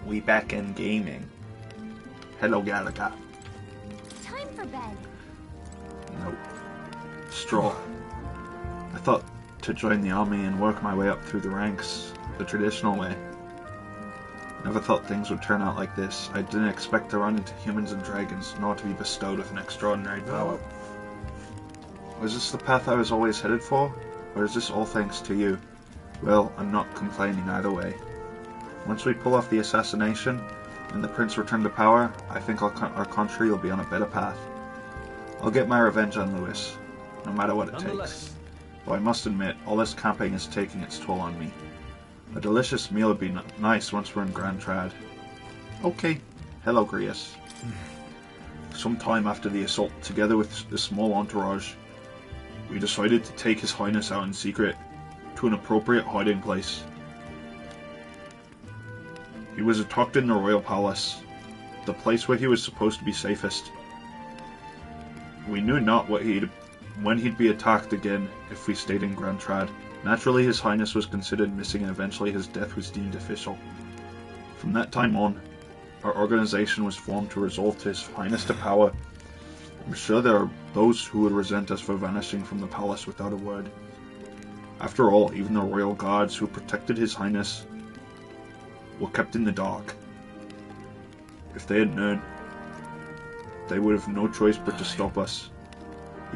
We back in gaming. Hello, Galaga. Time for bed. Nope. Straw. I thought to join the army and work my way up through the ranks the traditional way. Never thought things would turn out like this. I didn't expect to run into humans and dragons, nor to be bestowed with an extraordinary power. Was this the path I was always headed for? Or is this all thanks to you? Well, I'm not complaining either way. Once we pull off the assassination, and the prince return to power, I think our country will be on a better path. I'll get my revenge on Lewis, no matter what it takes. Though I must admit, all this camping is taking its toll on me. A delicious meal would be nice once we're in Grand Trad. Okay. Hello, Grius. Sometime after the assault, together with a small entourage, we decided to take His Highness out in secret to an appropriate hiding place. He was tucked in the royal palace, the place where he was supposed to be safest. We knew not when he'd be attacked again if we stayed in Grand Trad. Naturally, His Highness was considered missing and eventually his death was deemed official. From that time on, our organization was formed to resolve to His Highness to power. I'm sure there are those who would resent us for vanishing from the palace without a word. After all, even the royal guards who protected His Highness were kept in the dark. If they had known, they would have no choice but to stop us.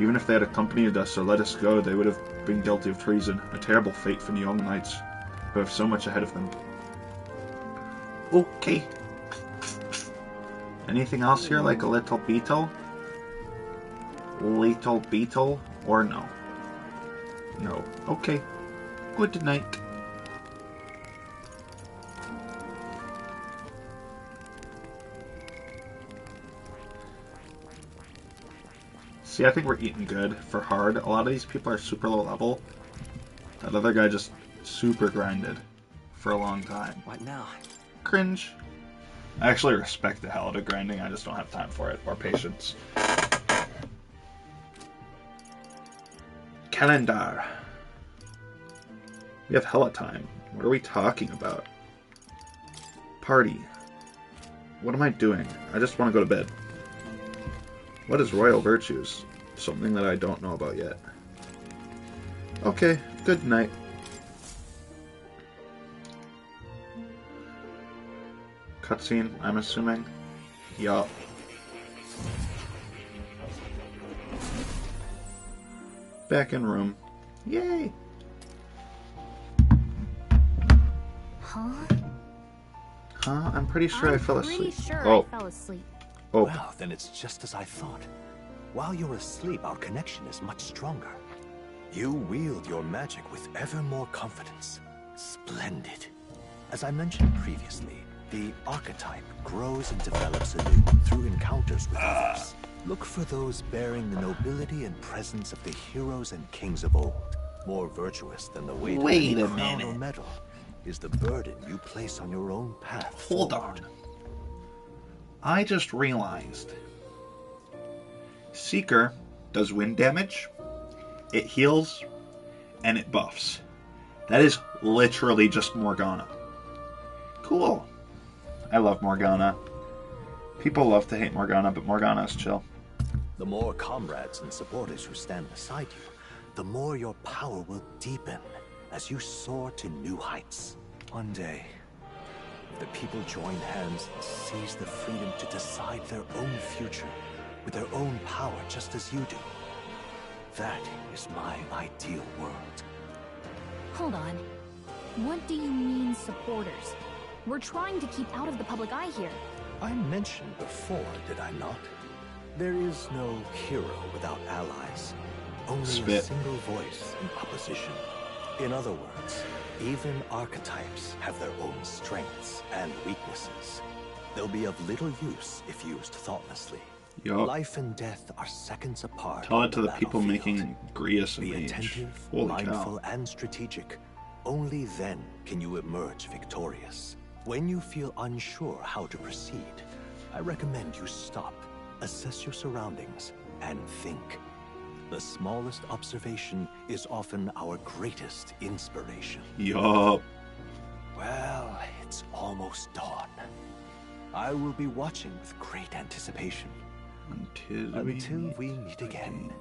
Even if they had accompanied us or let us go, they would have been guilty of treason, a terrible fate for the young knights who have so much ahead of them. Okay. Anything else here, like a little beetle? Little beetle, or no? No. Okay. Good night. See, I think we're eating good for hard. A lot of these people are super low level. That other guy just super grinded for a long time. What now? Cringe. I actually respect the hell out of grinding, I just don't have time for it, or patience. Calendar. We have hella time. What are we talking about? Party. What am I doing? I just want to go to bed. What is royal virtues? Something that I don't know about yet. Okay, good night. Cutscene, I'm assuming. Yup. Back in room. Yay! Huh? Huh? I'm pretty sure I fell asleep. I fell asleep. Oh. Well, then it's just as I thought. While you're asleep, our connection is much stronger. You wield your magic with ever more confidence. Splendid. As I mentioned previously, the archetype grows and develops anew through encounters with others. Look for those bearing the nobility and presence of the heroes and kings of old. More virtuous than the weight of any crown or medal is the burden you place on your own path. Hold on. I just realized Seeker does wind damage, it heals, and it buffs. That is literally just Morgana. Cool. I love Morgana. People love to hate Morgana, but Morgana is chill. The more comrades and supporters who stand beside you, the more your power will deepen as you soar to new heights. One day, the people join hands and seize the freedom to decide their own future with their own power, just as you do. That is my ideal world. Hold on. What do you mean, supporters? We're trying to keep out of the public eye here. I mentioned before, did I not? There is no hero without allies. Only a single voice in opposition. In other words, even archetypes have their own strengths and weaknesses. They'll be of little use if used thoughtlessly. Yup. Life and death are seconds apart. Tell it to the people making Grius a Be mage. attentive, Holy mindful, cow. and strategic. Only then can you emerge victorious. When you feel unsure how to proceed, I recommend you stop, assess your surroundings, and think. The smallest observation is often our greatest inspiration. Yup. Well, it's almost dawn. I will be watching with great anticipation. Until we meet again.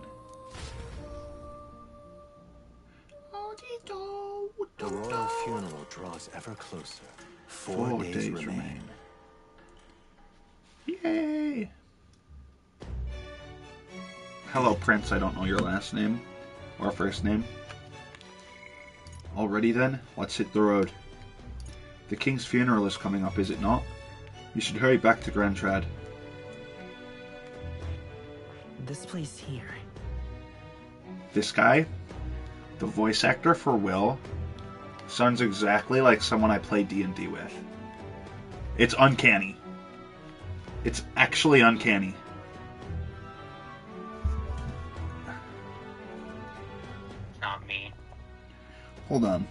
The royal funeral draws ever closer. 4 days remain. Yay! Hello, Prince. I don't know your last name or first name. Already then, let's hit the road. The king's funeral is coming up, is it not? You should hurry back to Grand Trad. This place here. This guy, the voice actor for Will, sounds exactly like someone I play D&D with. It's uncanny. It's actually uncanny. Not me. Hold on.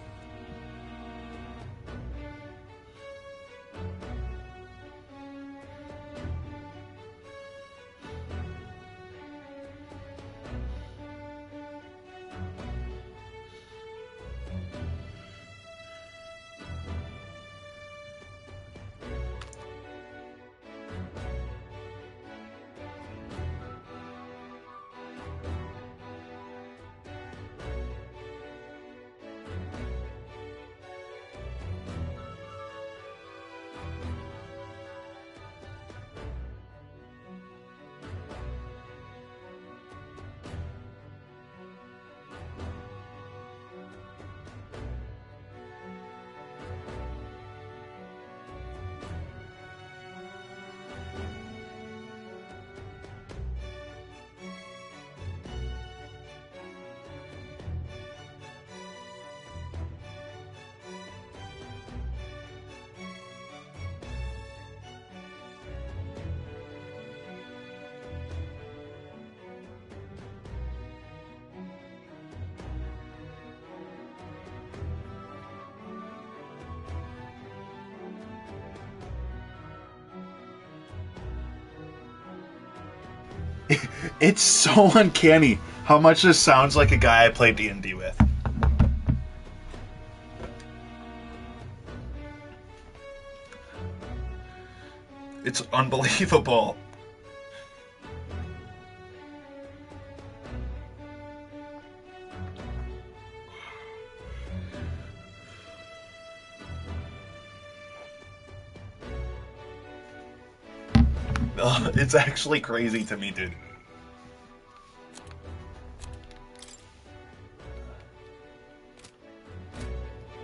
It's so uncanny how much this sounds like a guy I play D&D with. It's unbelievable. It's actually crazy to me, dude.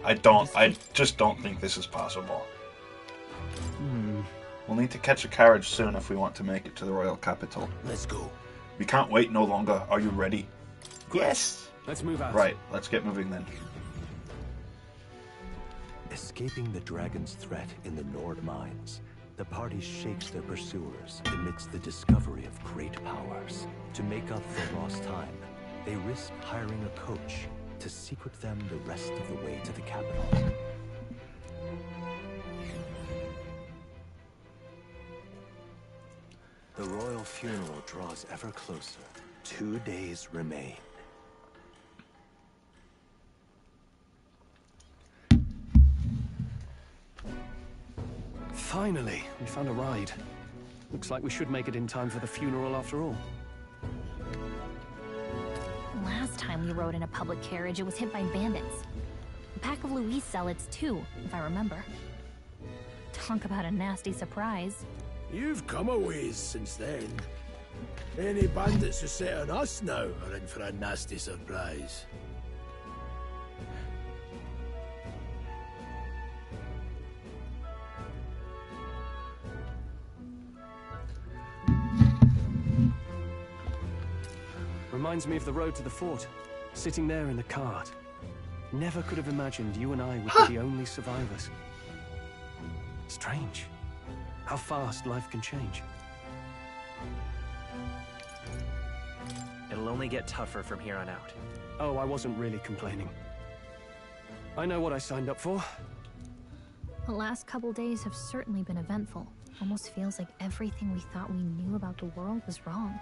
I just don't think this is possible. We'll need to catch a carriage soon if we want to make it to the royal capital. Let's go. We can't wait no longer. Are you ready? Yes. Let's move out. Right, let's get moving then. Escaping the dragon's threat in the Nord mines, the party shakes their pursuers amidst the discovery of great powers. To make up for lost time, they risk hiring a coach to secret them the rest of the way to the capital. The royal funeral draws ever closer. 2 days remain. Finally, we found a ride. Looks like we should make it in time for the funeral after all. Last time we rode in a public carriage, it was hit by bandits. A pack of Louise zealots too, if I remember. Talk about a nasty surprise. You've come a ways since then. Any bandits who set on us now are in for a nasty surprise. Reminds me of the road to the fort. Sitting there in the cart. Never could have imagined you and I would be the only survivors. Strange. How fast life can change. It'll only get tougher from here on out. Oh, I wasn't really complaining. I know what I signed up for. The last couple days have certainly been eventful. Almost feels like everything we thought we knew about the world was wrong.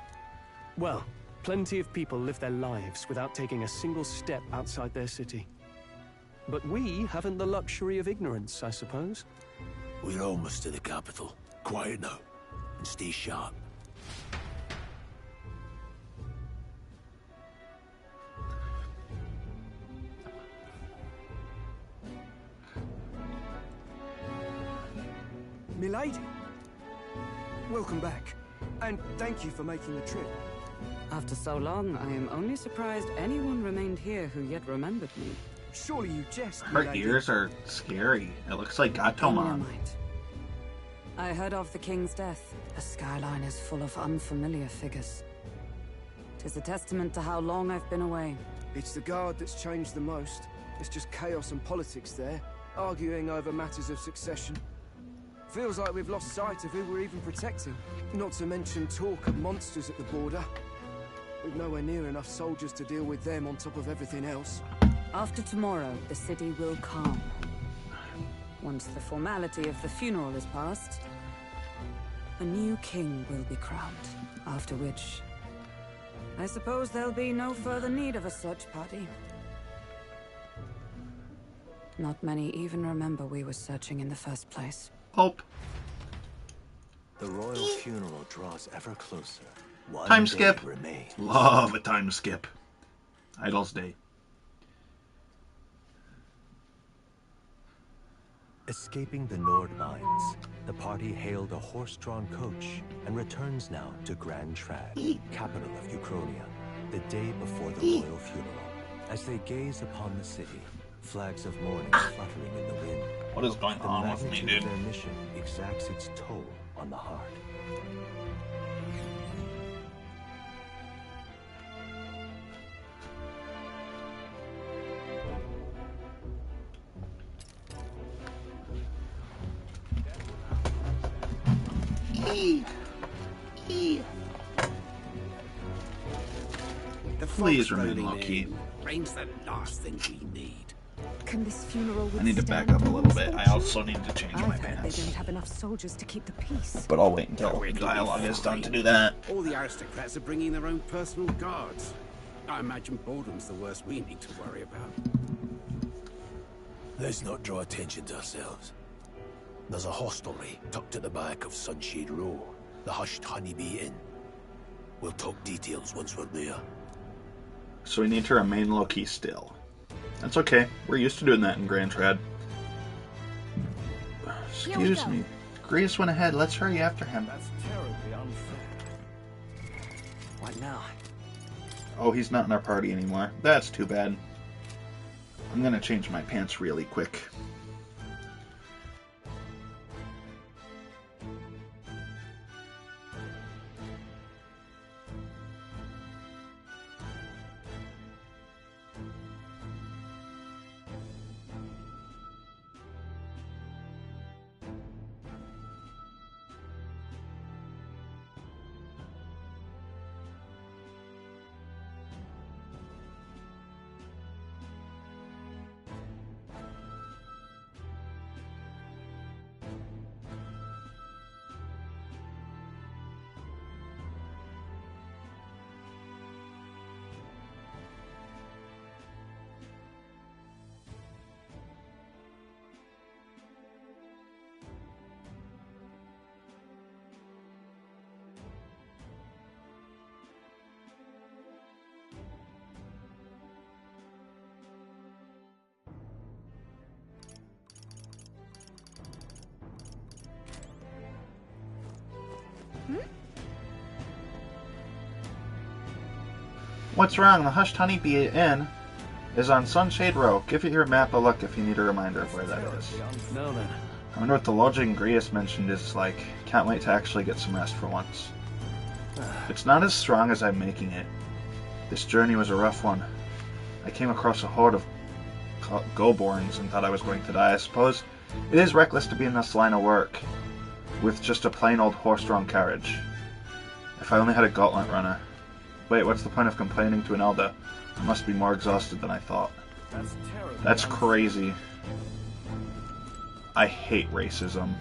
Well, plenty of people live their lives without taking a single step outside their city. But we haven't the luxury of ignorance, I suppose. We're almost to the capital. quiet now, and stay sharp. Milady, welcome back, and thank you for making the trip. After so long, I am only surprised anyone remained here who yet remembered me. Surely you jest, Her milady. ears are scary. It looks like In your Gatomon. mind. I heard of the king's death. The skyline is full of unfamiliar figures. 'Tis a testament to how long I've been away. It's the guard that's changed the most. It's just chaos and politics there, arguing over matters of succession. Feels like we've lost sight of who we're even protecting. Not to mention talk of monsters at the border. We've nowhere near enough soldiers to deal with them on top of everything else. After tomorrow, the city will calm. Once the formality of the funeral is past, a new king will be crowned. After which, I suppose there'll be no further need of a search party. Not many even remember we were searching in the first place. Hope. The royal funeral draws ever closer. One Time day skip. remains. Love a time skip. Idol's Day. Escaping the Nord mines, the party hailed a horse-drawn coach and returns now to Grand Trad, capital of Uchronia, the day before the royal funeral. As they gaze upon the city, flags of mourning fluttering in the wind, What is going the on with me, magnitude dude? of their mission exacts its toll on the heart. Please remain low-key. Rain's the last thing we need. Can this funeral I need to withstand back up a little all bit. I misfortune? also need to change my I've heard they pants. don't have enough soldiers to keep the peace. But I'll wait until Oh, it'll be dialogue is done fine. to do that. All the aristocrats are bringing their own personal guards. I imagine boredom's the worst we need to worry about. Let's not draw attention to ourselves. There's a hostelry tucked at the back of Sunshade Row, the Hushed Honeybee Inn. We'll talk details once we're there. So we need to remain low-key still. That's okay. We're used to doing that in Grand Trad. Excuse me. Grace went ahead. Let's hurry after him. That's terribly unfair. What now? Oh, he's not in our party anymore. That's too bad. I'm gonna change my pants really quick. What's wrong? The Hushed Honeybee Inn is on Sunshade Row. Give it your map a look if you need a reminder of where that is. Now then, I wonder what the lodging Grius mentioned is like. Can't wait to actually get some rest for once. It's not as strong as I'm making it. This journey was a rough one. I came across a horde of Goborns and thought I was going to die. I suppose it is reckless to be in this line of work with just a plain old horse-drawn carriage. If I only had a gauntlet runner. Wait, what's the point of complaining to an elder? I must be more exhausted than I thought. that's terribly That's unfair. crazy. I hate racism.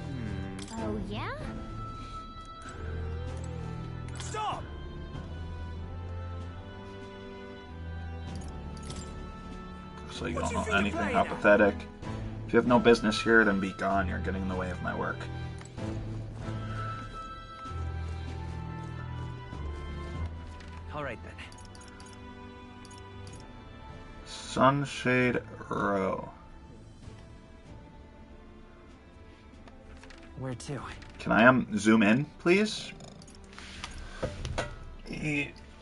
Oh, yeah? Stop! So you What don't do you know think anything you're playing at? apathetic. If you have no business here, then be gone. You're getting in the way of my work. All right then. Sunshade Row. Where to? Can I zoom in, please?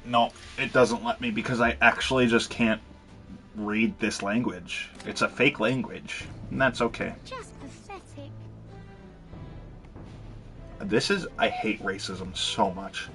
No, it doesn't let me because I actually just can't read this language. It's a fake language, and that's okay. Just pathetic. I hate racism so much.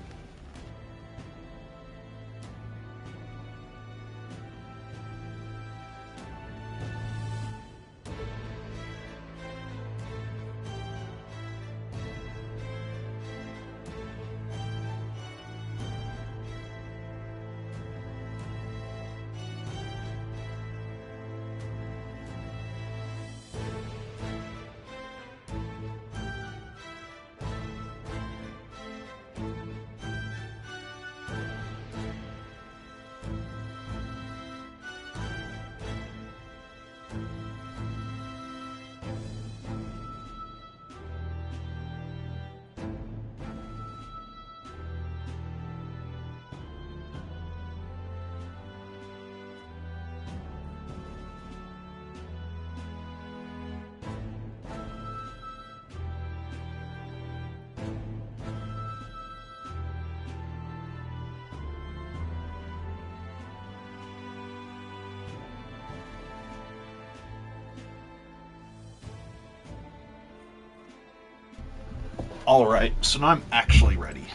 Alright, so now I'm actually ready.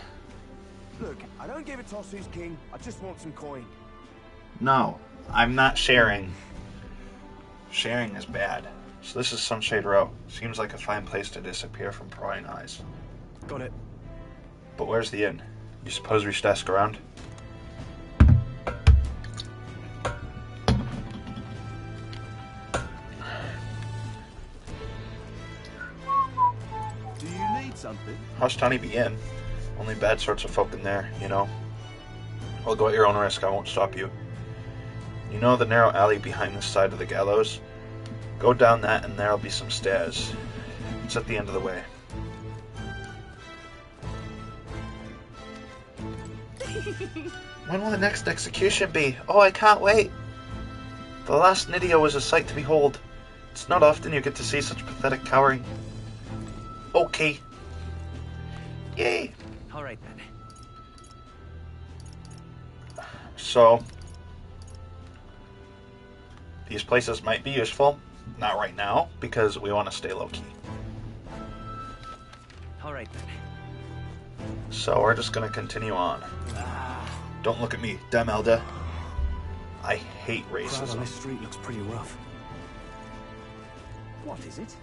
Look, I don't give a toss who's king. I just want some coin. No, I'm not sharing. Sharing is bad. So this is Sunshade Row. Seems like a fine place to disappear from prying eyes. Got it. But where's the inn? You suppose we should ask around? Do you need something? Hushed Honeybee Inn. Only bad sorts of folk in there, you know. Well, go at your own risk, I won't stop you. You know the narrow alley behind the side of the gallows? Go down that and there'll be some stairs. It's at the end of the way. When will the next execution be? Oh, I can't wait. The last Nidio was a sight to behold. It's not often you get to see such pathetic cowering. Okay. Yay. All right then. So, these places might be useful. Not right now, because we want to stay low-key. All right then. So we're just going to continue on. Don't look at me, damn Elda. I hate Crowd on racism. this street looks pretty rough. What is it?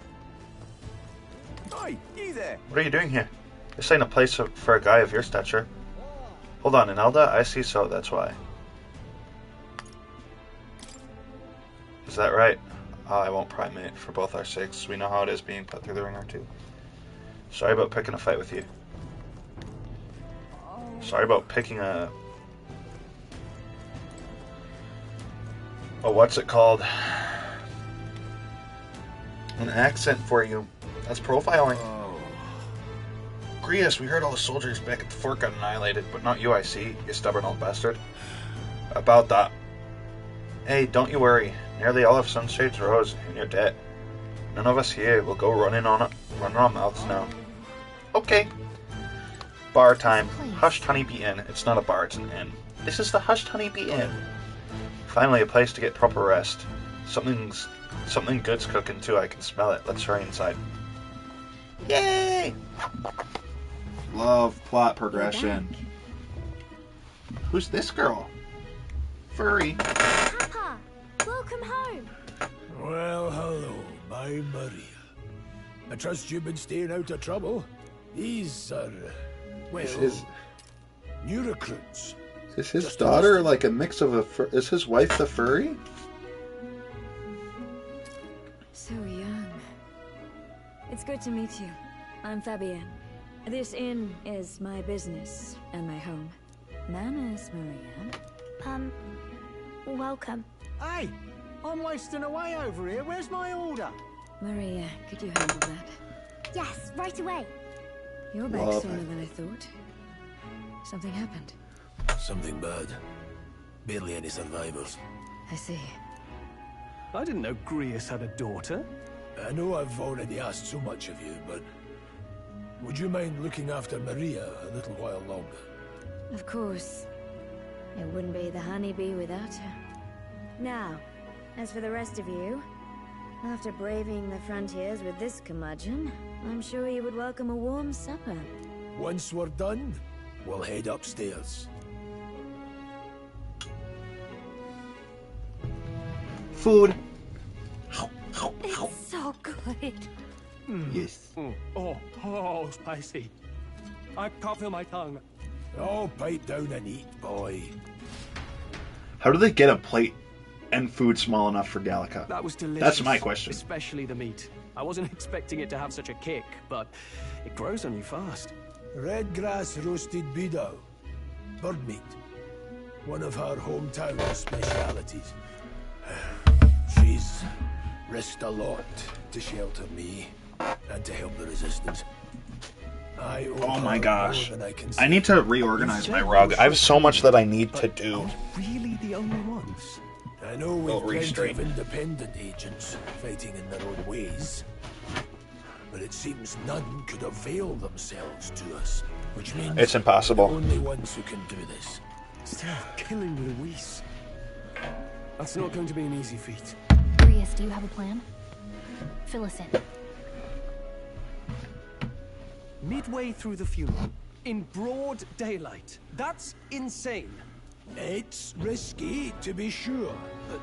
Oi, you there! What are you doing here? This ain't a place for a guy of your stature. Hold on, in Elda? I see so, that's why. Is that right? Oh, I won't primate for both our sakes. We know how it is being put through the ringer too. Sorry about picking a fight with you. Sorry about picking a... Oh, what's it called? An accent for you. That's profiling. Grius, we heard all the soldiers back at the fort got annihilated, but not you, I see, you stubborn old bastard. About that. Hey, don't you worry. Nearly all of Sunshade's Row's in your debt. None of us here will go running on our mouths now. Okay. Bar time. Hushed Honeybee Inn. It's not a bar, it's an inn. This is the Hushed Honeybee Inn. Finally, a place to get proper rest. Something good's cooking too, I can smell it. Let's hurry inside. Yay! Love plot progression. Who's this girl? Furry. Papa, welcome home. Well, hello, my Maria. I trust you've been staying out of trouble. These are, well, new recruits. Is his daughter like a mix of is his wife the furry? So young. It's good to meet you. I'm Fabienne. This inn is my business and my home. Manners, Maria. Welcome. Hey, I'm wasting away over here. Where's my order? Maria, could you handle that? Yes, right away. You're back sooner than I thought. Something happened. Something bad. Barely any survivors. I see. I didn't know Grius had a daughter. I know I've already asked so much of you, but would you mind looking after Maria a little while longer? Of course. It wouldn't be the honeybee without her. Now, as for the rest of you, after braving the frontiers with this curmudgeon, I'm sure you would welcome a warm supper. Once we're done, we'll head upstairs. Food. It's so good. Yes. Oh, spicy. I can't feel my tongue. Oh, pipe down and eat, boy. How do they get a plate and food small enough for Gallica? That was delicious. That's my question. Especially the meat. I wasn't expecting it to have such a kick, but it grows on you fast. Red grass roasted beedou. Bird meat. One of her hometown specialities. She's risked a lot to shelter me and to help the resistance. Oh my gosh. I need to reorganize my rug. I have so much that I need to do. Really the only ones? I know we've plenty of independent agents fighting in their own ways, but it seems none could avail themselves to us, which means it's impossible. We're the only ones who can do this. Still killing Luis. That's not going to be an easy feat. Grius, do you have a plan? Fill us in. Midway through the funeral, in broad daylight. That's insane. It's risky, to be sure, but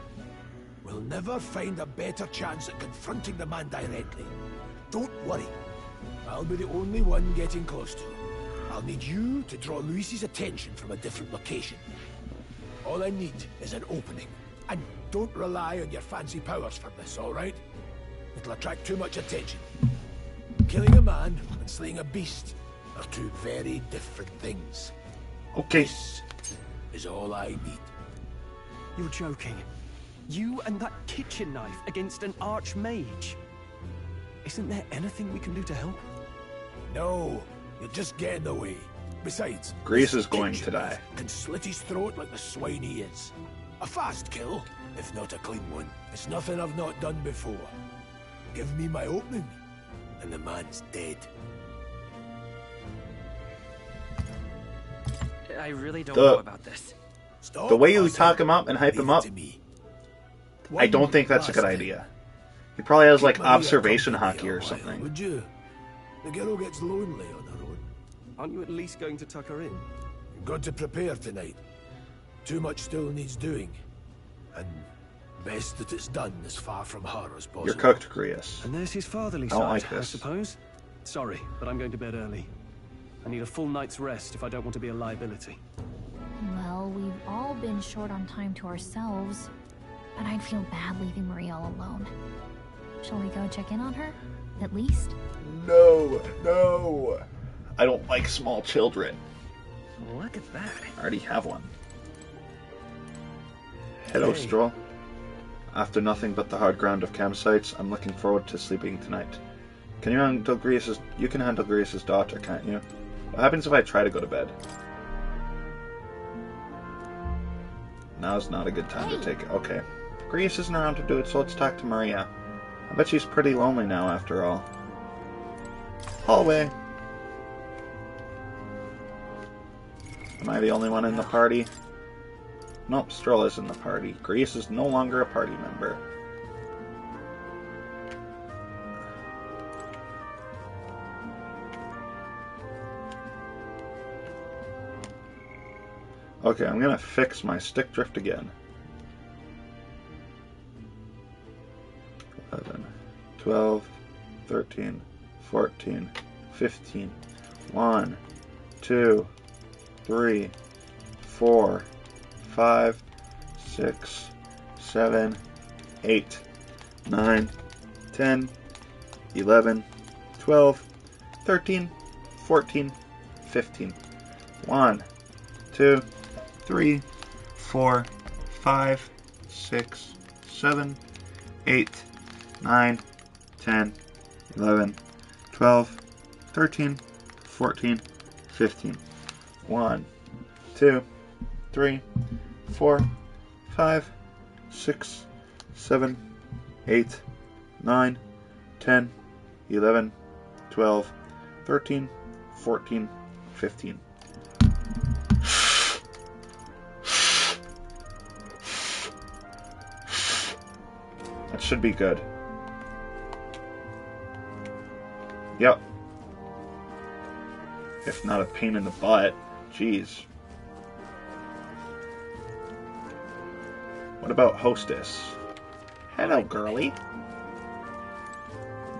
we'll never find a better chance at confronting the man directly. Don't worry. I'll be the only one getting close to him. I'll need you to draw Luis's attention from a different location. All I need is an opening. And don't rely on your fancy powers for this, all right? It'll attract too much attention. Killing a man and slaying a beast are two very different things. Okay. This is all I need. You're joking. You and that kitchen knife against an archmage. Isn't there anything we can do to help? No, you'll just get in the way. Besides, Grius is going to die. Can slit his throat like the swine he is. A fast kill, if not a clean one. It's nothing I've not done before. Give me my opening, and the man's dead. I really don't know about this. The way you talk him up and hype him up, I don't think that's a good idea. He probably has like observation hockey or something. Would you? The girl gets lonely on her own. Aren't you at least going to tuck her in? You've got to prepare tonight. Too much still needs doing. And best that it's done as far from her as possible. You're cooked, Grius. And there's his fatherly I don't side, like this. I suppose. Sorry, but I'm going to bed early. I need a full night's rest if I don't want to be a liability. Well, we've all been short on time to ourselves, but I'd feel bad leaving Marie all alone. Shall we go check in on her? At least? No, no. I don't like small children. Look at that. I already have one. Hello, Stroll. After nothing but the hard ground of campsites, I'm looking forward to sleeping tonight. Can you handle Grius's... You can handle Grius's daughter, can't you? What happens if I try to go to bed? Now's not a good time to take it. Okay. Grius isn't around to do it, so let's talk to Maria. I bet she's pretty lonely now, after all. Hallway. Am I the only one in the party? Nope, Stroll is in the party. Grius is no longer a party member. Okay, I'm gonna fix my stick drift again. 11, 12, 13, 14, 15. 1, 2, 3, 4, 5, 6, 7, 8, 9, 10, 11, 12, 13, 14, 15. 1, 2, 3, 4, 5, 6, 7, 8, 9, 10, 11, 12, 13, 14, 15. 1, 2, 3, 4, 5, 6, 7, 8, 9, 10, 11, 12, 13, 14, 15. That should be good. Yep. If not a pain in the butt. Jeez. What about hostess? Hello, girly.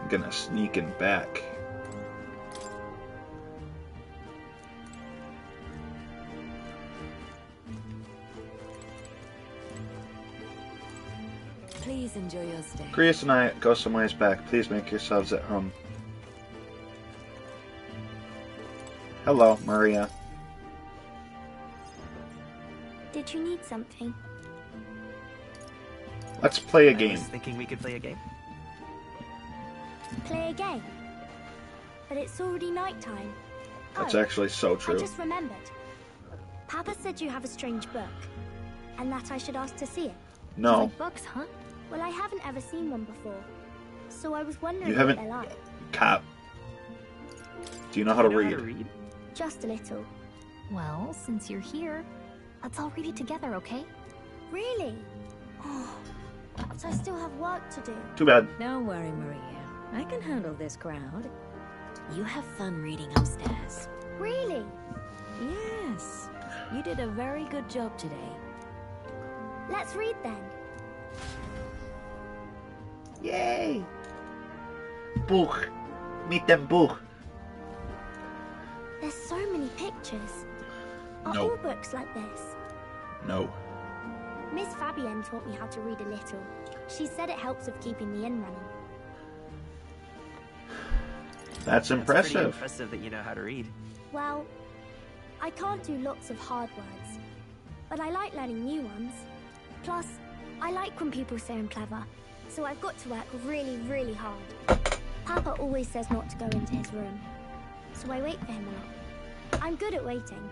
I'm gonna sneak in back. Please enjoy your stay. Grius and I go some ways back. Please make yourselves at home. Hello, Maria. Did you need something? Let's play a I game. was thinking we could play a game. Play a game? But it's already nighttime. That's actually so true. I just remembered. Papa said you have a strange book, and that I should ask to see it. No. Like books, huh? Well, I haven't ever seen one before, so I was wondering You haven't... what they're like. Cap. Do you know how to read? Just a little. Well, since you're here, let's all read it together, okay? Really? Oh, but I still have work to do. Too bad. Don't worry, Maria. I can handle this crowd. You have fun reading upstairs. Really? Yes. You did a very good job today. Let's read then. Yay! Buch. Meet them Buch. There's so many pictures. Are No. all books like this? No. Miss Fabienne taught me how to read a little. She said it helps with keeping the inn running. That's Pretty impressive. impressive that you know how to read. Well, I can't do lots of hard words, but I like learning new ones. Plus, I like when people say I'm clever, so I've got to work really, really hard. Papa always says not to go into his room, so I wait for him a lot. I'm good at waiting.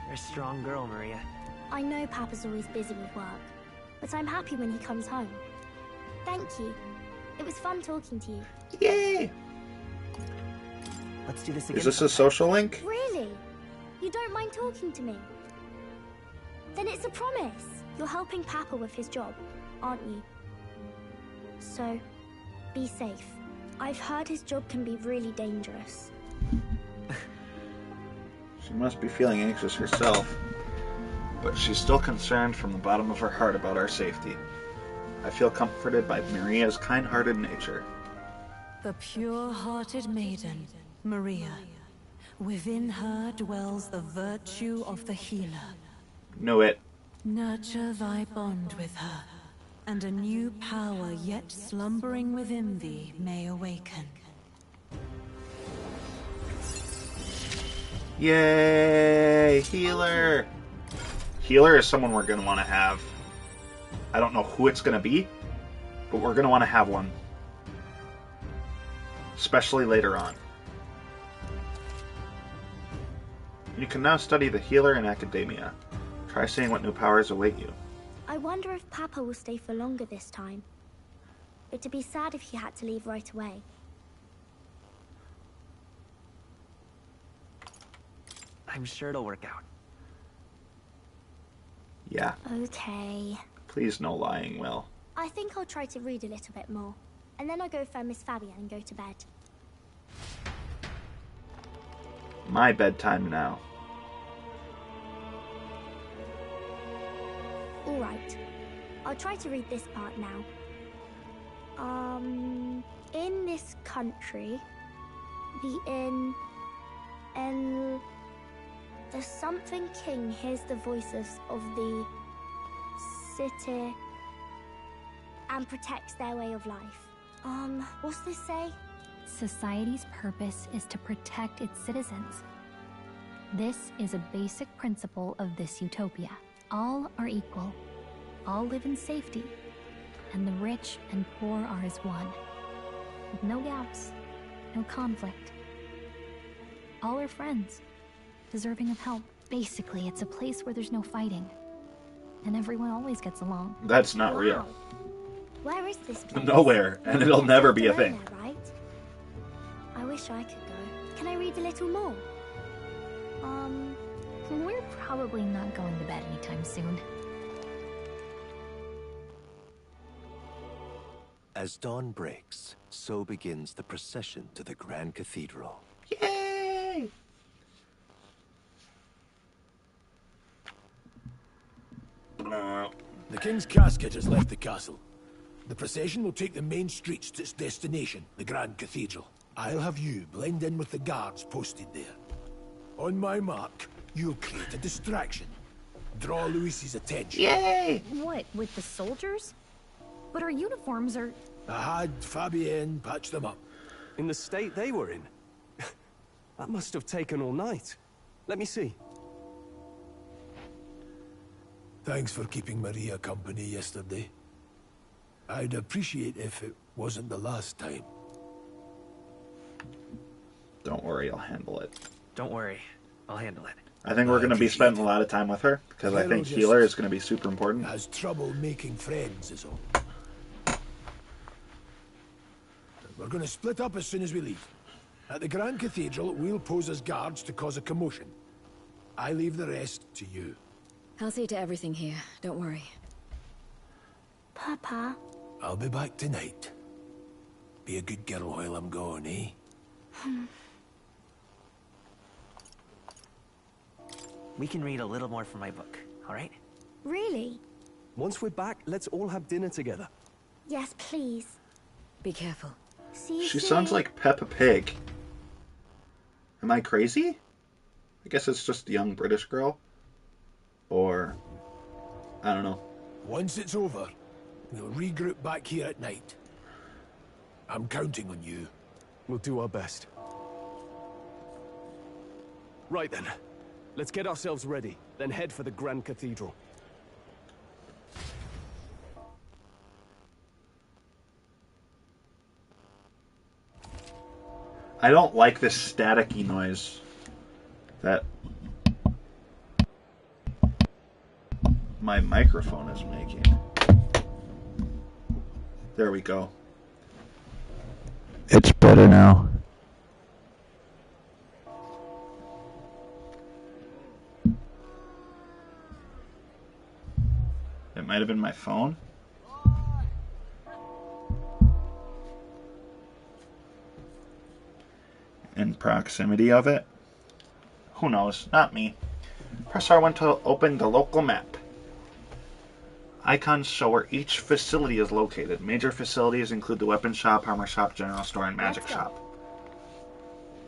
You're a strong girl, Maria. I know Papa's always busy with work, but I'm happy when he comes home. Thank you. It was fun talking to you. Yay! Let's do this again. Is this a social link? Really? You don't mind talking to me? Then it's a promise. You're helping Papa with his job, aren't you? So, be safe. I've heard his job can be really dangerous. She must be feeling anxious herself, but she's still concerned from the bottom of her heart about our safety. I feel comforted by Maria's kind-hearted nature. The pure-hearted maiden, Maria. Within her dwells the virtue of the healer. Knew it. Nurture thy bond with her, and a new power yet slumbering within thee may awaken. Yay! Healer! Healer is someone we're going to want to have. I don't know who it's going to be, but we're going to want to have one. Especially later on. You can now study the healer in academia. Try seeing what new powers await you. I wonder if Papa will stay for longer this time. It'd be sad if he had to leave right away. I'm sure it'll work out. Yeah. Okay. Please no lying, Will. I think I'll try to read a little bit more, and then I'll go find Miss Fabienne and go to bed. My bedtime now. Alright. I'll try to read this part now. In this country, the something king hears the voices of the city and protects their way of life. What's this say? Society's purpose is to protect its citizens. This is a basic principle of this utopia. All are equal. All live in safety. And the rich and poor are as one. With no gaps, no conflict. All are friends. deserving of help. Basically, it's a place where there's no fighting. And everyone always gets along. That's not real. Where is this place? Nowhere, and it'll never be a thing. There, right? I wish I could go. Can I read a little more? We're probably not going to bed anytime soon. As dawn breaks, so begins the procession to the Grand Cathedral. Yay! The King's casket has left the castle. The procession will take the main streets to its destination, the Grand Cathedral. I'll have you blend in with the guards posted there. On my mark, you'll create a distraction. Draw Luis's attention. Yay! What, with the soldiers? But our uniforms are... I had Fabienne patch them up. In the state they were in? That must have taken all night. Let me see. Thanks for keeping Maria company yesterday. I'd appreciate if it wasn't the last time. Don't worry, I'll handle it. Don't worry, I'll handle it. I think we're going to be spending a lot of time with her, because I think healer is going to be super important. Has trouble making friends is all. We're going to split up as soon as we leave. At the Grand Cathedral, we'll pose as guards to cause a commotion. I leave the rest to you. I'll see to everything here, don't worry. Papa? I'll be back tonight. Be a good girl while I'm gone, eh? We can read a little more from my book, all right? Really? Once we're back, let's all have dinner together. Yes, please. Be careful. See you She soon. sounds like Peppa Pig. Am I crazy? I guess it's just a young British girl. Or, I don't know. Once it's over, we'll regroup back here at night. I'm counting on you. We'll do our best. Right then. Let's get ourselves ready, then head for the Grand Cathedral. I don't like this staticky noise that my microphone is making. There we go. It's better now. It might have been my phone. In proximity of it. Who knows? Not me. Press R1 to open the local map. Icons show where each facility is located. Major facilities include the weapon shop, armor shop, general store, and magic shop.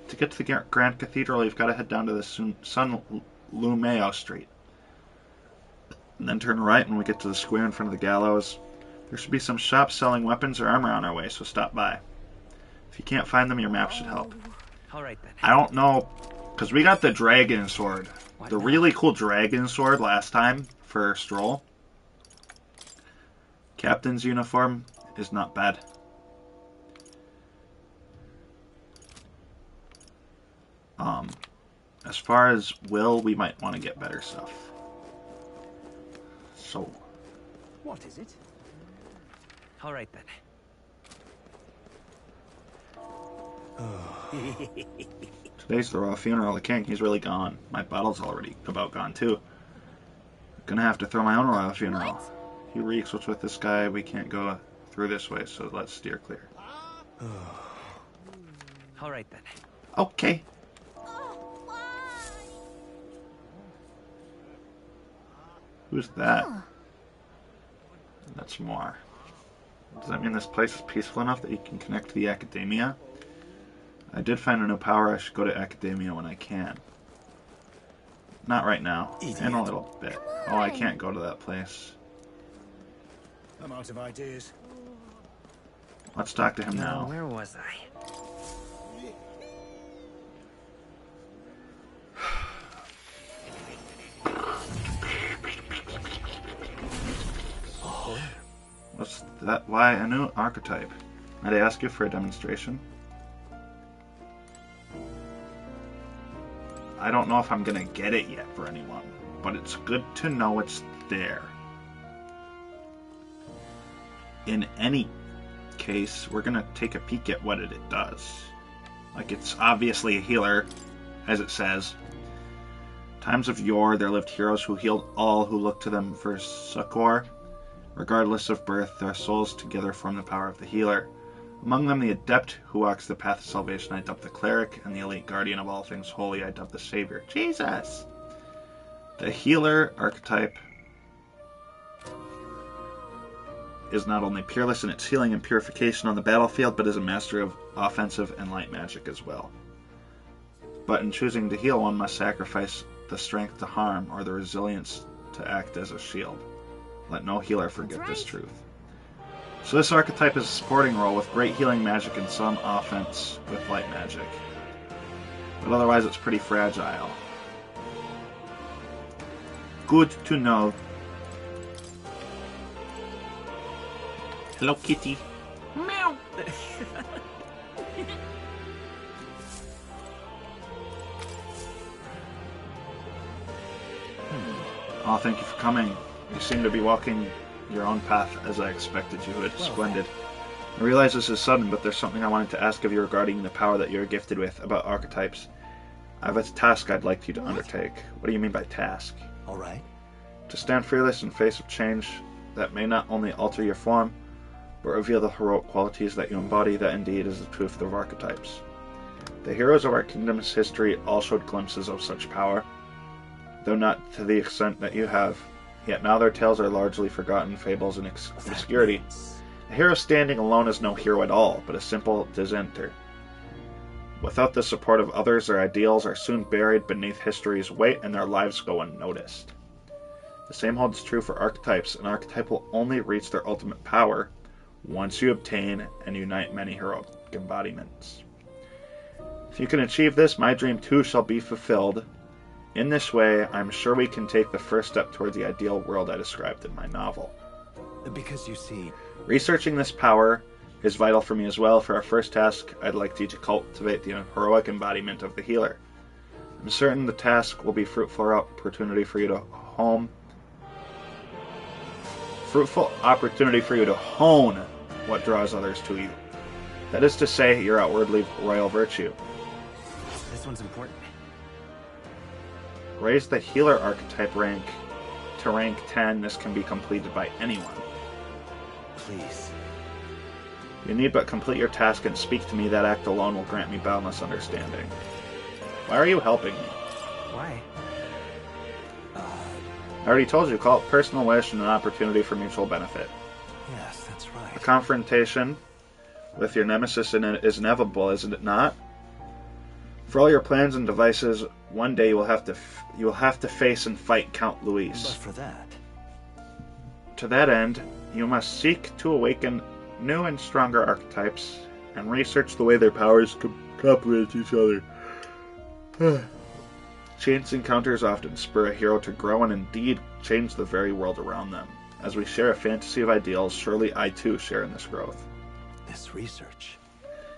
To get to the Grand Cathedral, you've got to head down to the San Lumeo Street. And then turn right when we get to the square in front of the gallows. There should be some shops selling weapons or armor on our way, so stop by. If you can't find them, your map should help. All right then. I don't know, because we got the dragon sword. The really cool dragon sword last time for Stroll. Captain's uniform is not bad. As far as Will, we might want to get better stuff. So. What is it? All right then. Today's the royal funeral of the king. He's really gone. My bottle's already about gone too. Gonna have to throw my own royal funeral. What? He reeks what's with this guy. We can't go through this way, so let's steer clear. All right then. Okay. Who's that? That's more. Does that mean this place is peaceful enough that you can connect to the academia? I did find a new power. I should go to academia when I can. Not right now. In a little bit. Oh, I can't go to that place. I'm out of ideas. Let's talk to him now. Where was I? What's that? Why a new archetype? Might I ask you for a demonstration? I don't know if I'm going to get it yet for anyone, but it's good to know it's there. In any case, we're going to take a peek at what it does. Like, it's obviously a healer, as it says. Times of yore, there lived heroes who healed all who looked to them for succor. Regardless of birth, their souls together form the power of the healer. Among them, the adept who walks the path of salvation, I dub the cleric, and the elite guardian of all things holy, I dub the savior. Jesus! The healer archetype is not only peerless in its healing and purification on the battlefield, but is a master of offensive and light magic as well. But in choosing to heal, one must sacrifice the strength to harm or the resilience to act as a shield. Let no healer forget this truth. So this archetype is a supporting role with great healing magic and some offense with light magic. But otherwise it's pretty fragile. Good to know. Hello, kitty. Meow! Oh, thank you for coming. You seem to be walking your own path as I expected you would. Splendid. I realize this is sudden, but there's something I wanted to ask of you regarding the power that you're gifted with about archetypes. I have a task I'd like you to undertake. What do you mean by task? Alright. To stand fearless in face of change that may not only alter your form, but reveal the heroic qualities that you embody. That indeed is the truth of archetypes. The heroes of our kingdom's history all showed glimpses of such power, though not to the extent that you have. Yet now their tales are largely forgotten fables in obscurity. A hero standing alone is no hero at all, but a simple dissenter. Without the support of others, their ideals are soon buried beneath history's weight and their lives go unnoticed. The same holds true for archetypes. An archetype will only reach their ultimate power once you obtain and unite many heroic embodiments. If you can achieve this, my dream too shall be fulfilled. In this way, I'm sure we can take the first step towards the ideal world I described in my novel. Because you see, researching this power is vital for me as well. For our first task, I'd like you to cultivate the heroic embodiment of the healer. I'm certain the task will be fruitful opportunity for you to hone what draws others to you. That is to say, your outwardly royal virtue. This one's important. Raise the healer archetype rank to rank 10. This can be completed by anyone. Please. You need but complete your task and speak to me. That act alone will grant me boundless understanding. Why are you helping me? Why? I already told you, call it personal wish and an opportunity for mutual benefit. Yes, that's right. A confrontation with your nemesis is inevitable, isn't it not? For all your plans and devices, one day you will have to face and fight Count Luis. But for that, to that end, you must seek to awaken new and stronger archetypes and research the way their powers complement each other. Chance encounters often spur a hero to grow and indeed change the very world around them. As we share a fantasy of ideals, surely I too share in this growth. This research.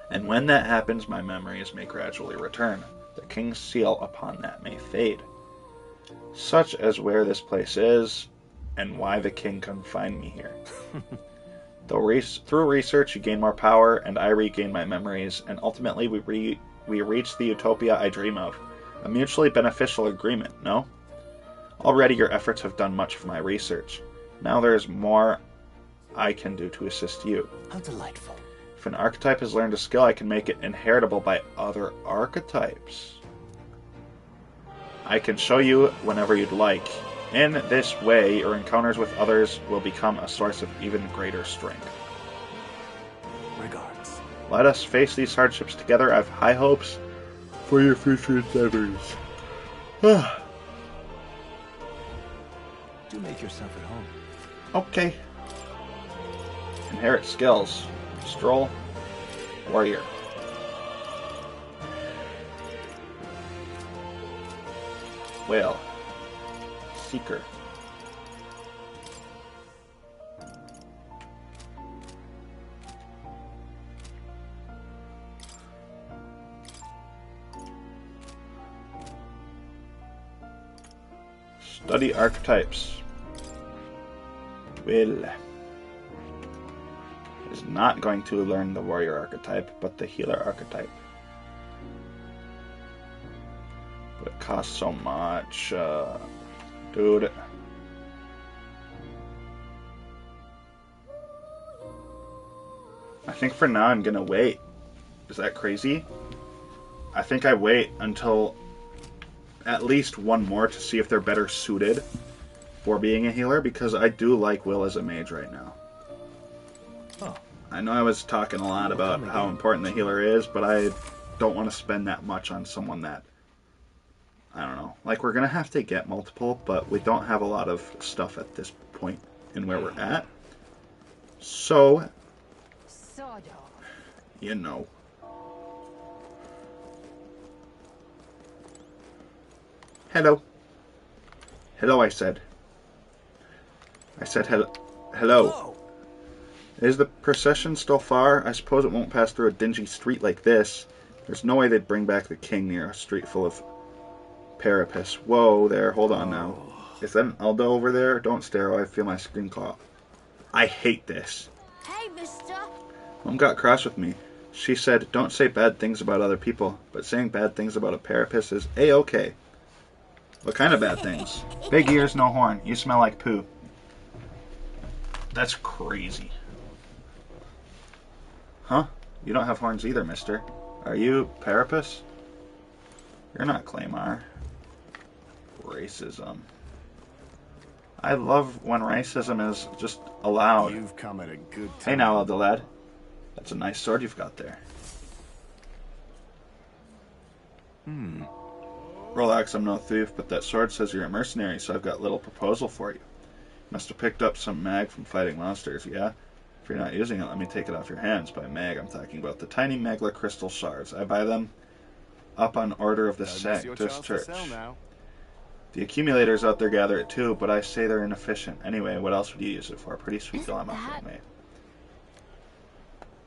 And when that happens, my memories may gradually return. The king's seal upon that may fade. Such as where this place is, and why the king confined me here. Through research, you gain more power, and I regain my memories, and ultimately we reach the utopia I dream of. A mutually beneficial agreement, no? Already your efforts have done much for my research. Now there is more I can do to assist you. How delightful. If an archetype has learned a skill, I can make it inheritable by other archetypes. I can show you whenever you'd like. In this way, your encounters with others will become a source of even greater strength. Regards. Let us face these hardships together. I have high hopes for your future endeavors. Do make yourself at home. Okay. Inherit skills. Stroll. Warrior. Whale. Seeker. Study archetypes. Will is not going to learn the warrior archetype, but the healer archetype. But it costs so much. Dude. I think for now I'm gonna wait. Is that crazy? I think I wait until at least one more to see if they're better suited for being a healer, because I do like Will as a mage right now. Oh. I know I was talking a lot about how important the healer is, but I don't want to spend that much on someone that, I don't know. Like, we're going to have to get multiple, but we don't have a lot of stuff at this point in where we're at. So, you know. Hello. Hello, I said. I said hello. Is the procession still far? I suppose it won't pass through a dingy street like this. There's no way they'd bring back the king near a street full of Parapus. Whoa there, hold on now. Is that an Aldo over there? Don't stare, or I feel my screen caught. I hate this. Hey, mister! Mom got cross with me. She said, don't say bad things about other people, but saying bad things about a Parapus is A-okay. What kind of bad things? Big ears, no horn. You smell like poo. That's crazy. Huh? You don't have horns either, mister. Are you Parapus? You're not Claymar. Racism. I love when racism is just allowed. You've come at a good time. Hey now, Elder lad. That's a nice sword you've got there. Relax, I'm no thief, but that sword says you're a mercenary, so I've got a little proposal for you. Must have picked up some mag from fighting monsters, yeah? If you're not using it, let me take it off your hands. By mag, I'm talking about the tiny Magla crystal shards. I buy them up on order of the Sanctus Church. The accumulators out there gather it too, but I say they're inefficient. Anyway, what else would you use it for? Pretty sweet deal I'm offering, mate.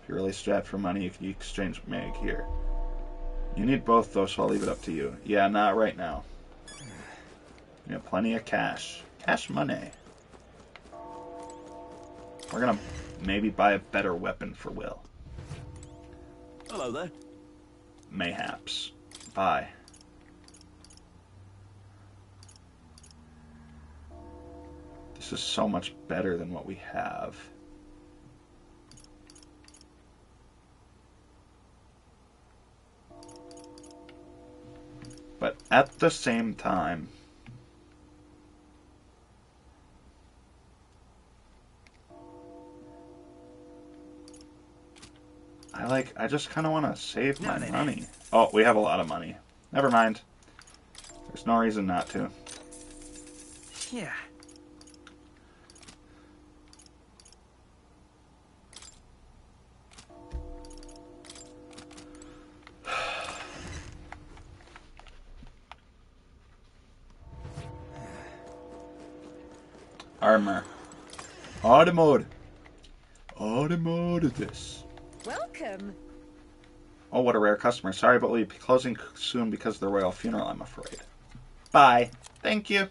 If you're really strapped for money, you can exchange mag here. You need both, though, so I'll leave it up to you. Yeah, not right now. You have plenty of cash. Cash money. We're gonna maybe buy a better weapon for Will. Hello there. Mayhaps. Buy. This is so much better than what we have. But at the same time, I just kind of want to save my money. Oh, we have a lot of money. Never mind. There's no reason not to. Yeah. Armor. Auto mode. Auto mode of this. Welcome. Oh, what a rare customer. Sorry, but we'll be closing soon because of the royal funeral, I'm afraid. Bye. Thank you.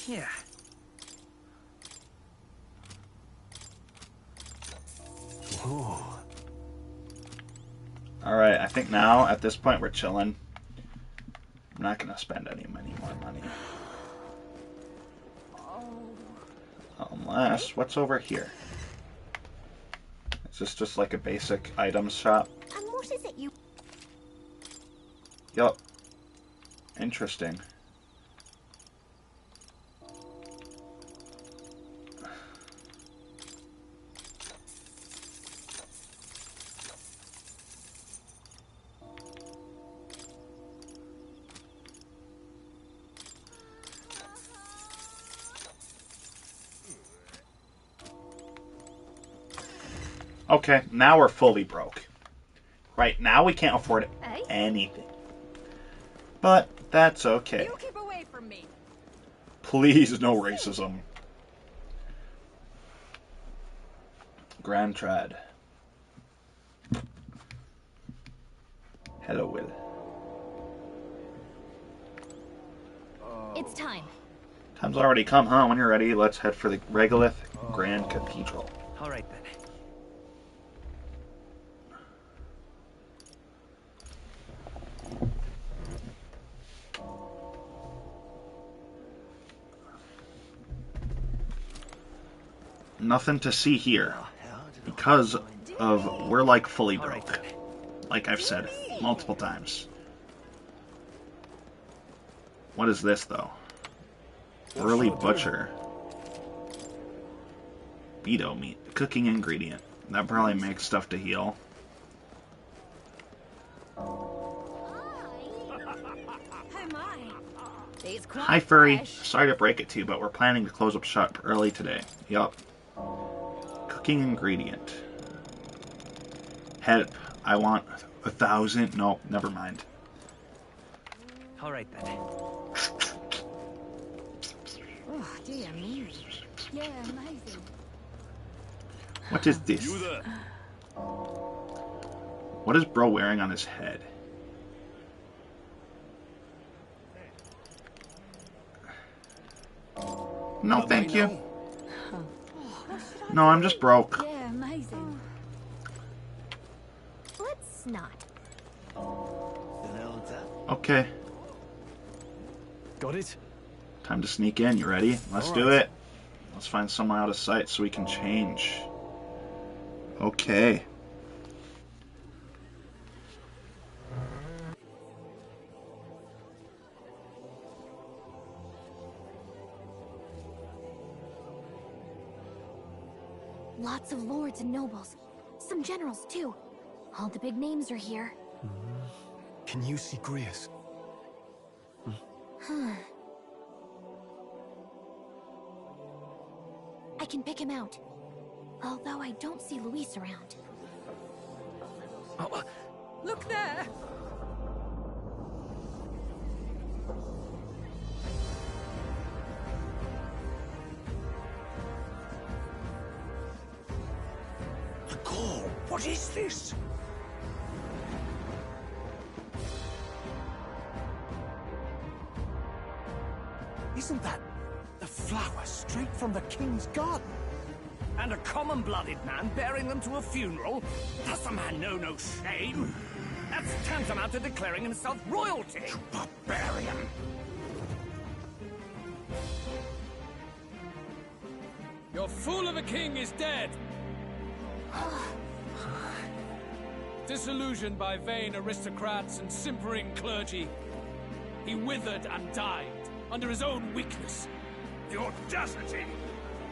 Yeah. Alright, I think now, at this point, we're chilling. I'm not going to spend any more money. Unless, what's over here? Is this just like a basic items shop? And what is it you... Yup. Interesting. Okay, now we're fully broke. Right now, we can't afford anything. But that's okay. You keep away from me. Please, no racism. Grand Trad. Hello, Will. It's time. Time's already come, huh? When you're ready, let's head for the Regolith Grand Cathedral. All right, then. Nothing to see here. Because of we're like fully broke. Like I've said multiple times. What is this, though? Early butcher. Beto meat. Cooking ingredient. That probably makes stuff to heal. Hi, Furry. Sorry to break it to you, but we're planning to close up shop early today. Yup. Cooking ingredient. Help. I want 1,000. No, never mind. All right, then. Oh, dear me. Yeah, amazing. What is this? What is bro wearing on his head? No, thank you. No, I'm just broke. Yeah, amazing. Let's not. Okay. Got it? Time to sneak in. You ready? Let's do it. Let's find somewhere out of sight so we can change. Okay. Lots of lords and nobles. Some generals, too. All the big names are here. Can you see Grius? I can pick him out. Although I don't see Luis around. Look there! The call. What is this? Isn't that the flower straight from the king's garden? And a common-blooded man bearing them to a funeral? Does the man know no shame? That's tantamount to declaring himself royalty. You barbarian! Your fool of a king is dead! Disillusioned by vain aristocrats and simpering clergy, he withered and died under his own weakness. The audacity!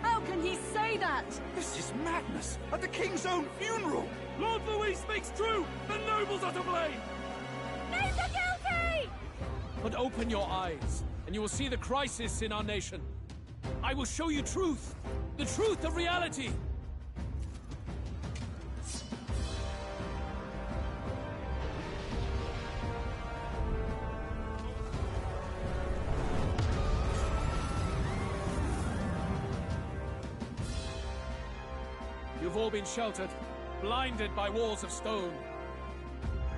How can he say that? This is madness! At the king's own funeral! Lord Louis speaks true! The nobles are to blame! Names are guilty! But open your eyes, and you will see the crisis in our nation. I will show you truth, the truth of reality. You've all been sheltered, blinded by walls of stone.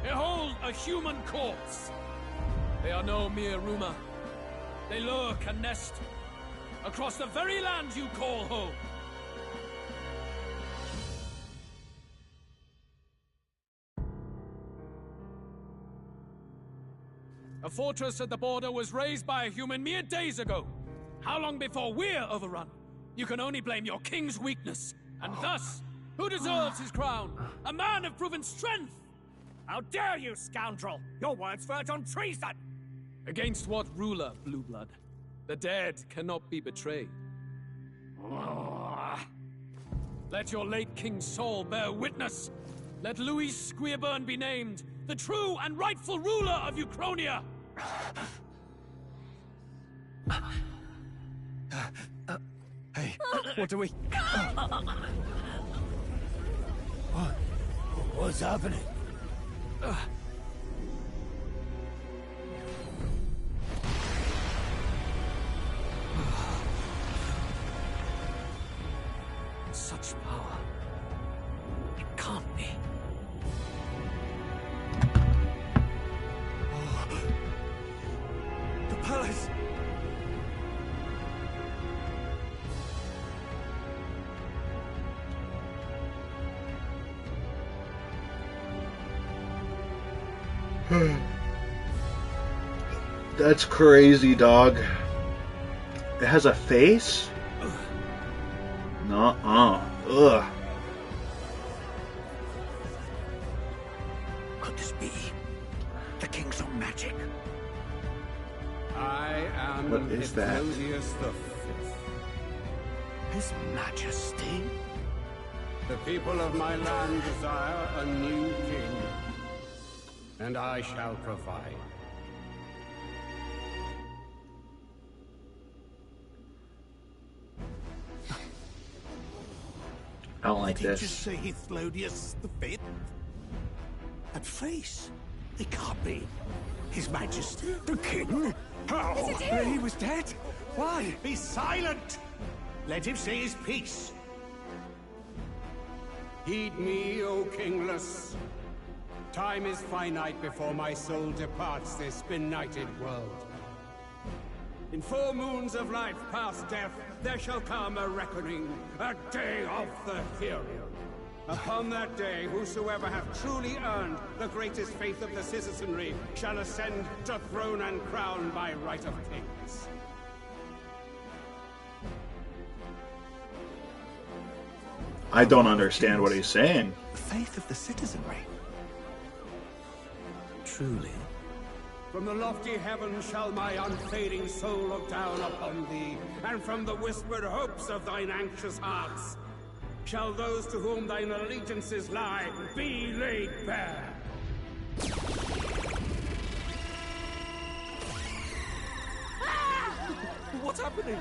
Behold a human corpse! They are no mere rumor. They lurk and nest across the very land you call home. A fortress at the border was raised by a human mere days ago. How long before we're overrun? You can only blame your king's weakness. And thus, who deserves his crown? A man of proven strength! How dare you, scoundrel! Your words verge on treason! Against what ruler, Blueblood? The dead cannot be betrayed. Let your late king's soul bear witness. Let Louis Squeerburn be named the true and rightful ruler of Uchronia. Hey, what do we... What's happening? Such power. It can't be. Oh. The palace! That's crazy, dog. It has a face? Nuh-uh. Ugh. Could this be the king's own magic? I am What is that? Hypnosius the Fifth. His Majesty? The people of my land desire a new king, and I shall provide. I don't like Did this. you say Hypnosius the Fifth? That face? It can't be. His Majesty, the king? How? Is it him? He was dead? Why? Be silent! Let him say his piece. Heed me, O kingless. Time is finite before my soul departs this benighted world. In 4 moons of life past death, there shall come a reckoning, a day of the hero. Upon that day, whosoever hath truly earned the greatest faith of the citizenry shall ascend to throne and crown by right of kings. I don't understand what he's saying. The faith of the citizenry. Truly. From the lofty heavens shall my unfading soul look down upon thee, and from the whispered hopes of thine anxious hearts shall those to whom thine allegiances lie be laid bare. What's happening?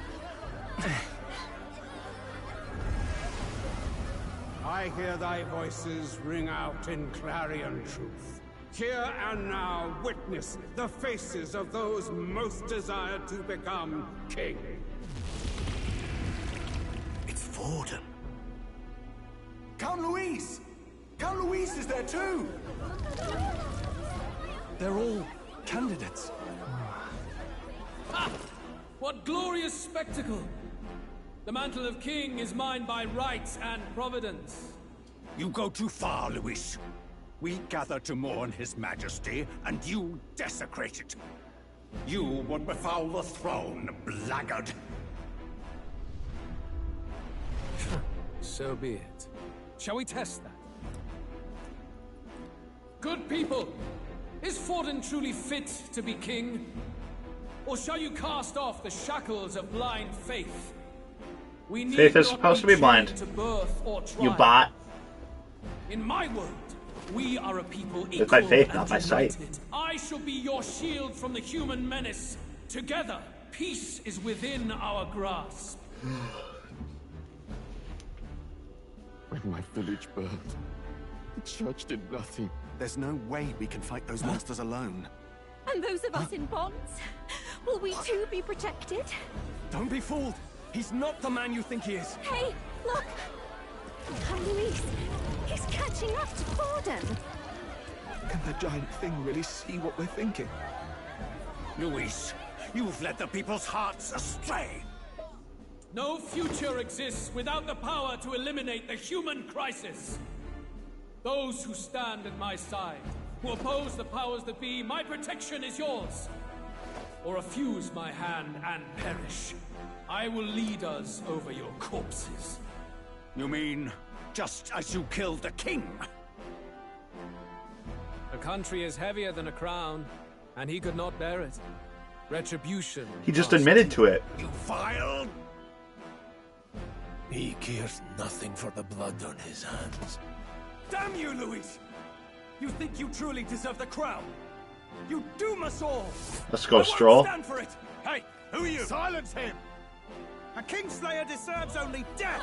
I hear thy voices ring out in clarion truth. Here and now witness the faces of those most desired to become king. It's Forden. Count Louise! Count Louise is there too! They're all candidates. Ha! What glorious spectacle! The mantle of king is mine by right and providence. You go too far, Louis. We gather to mourn his majesty, and you desecrate it. You would befoul the throne, blackguard. So be it. Shall we test that? Good people, is Forden truly fit to be king? Or shall you cast off the shackles of blind faith? We need Faith is not supposed to be blind. chained to birth or You trial. bot. In my world, we are a people It's by equal faith, and not by sight. united. I shall be your shield from the human menace. Together, peace is within our grasp. When my village burned, the church did nothing. There's no way we can fight those monsters alone. And those of us in bonds? Will we too be protected? Don't be fooled! He's not the man you think he is! Hey, look! Count Louise! He's catching up to Forden! Can the giant thing really see what we're thinking? Louis, you've led the people's hearts astray. No future exists without the power to eliminate the human crisis. Those who stand at my side, who oppose the powers that be, my protection is yours. Or refuse my hand and perish. I will lead us over your corpses. You mean, just as you killed the king? A country is heavier than a crown, and he could not bear it. Retribution. He just admitted to it. You vile... He cares nothing for the blood on his hands. Damn you, Louis! You think you truly deserve the crown? You doom us all! Let's go, Stroll. Stand for it! Hey, who are you? Silence him! A Kingslayer deserves only death!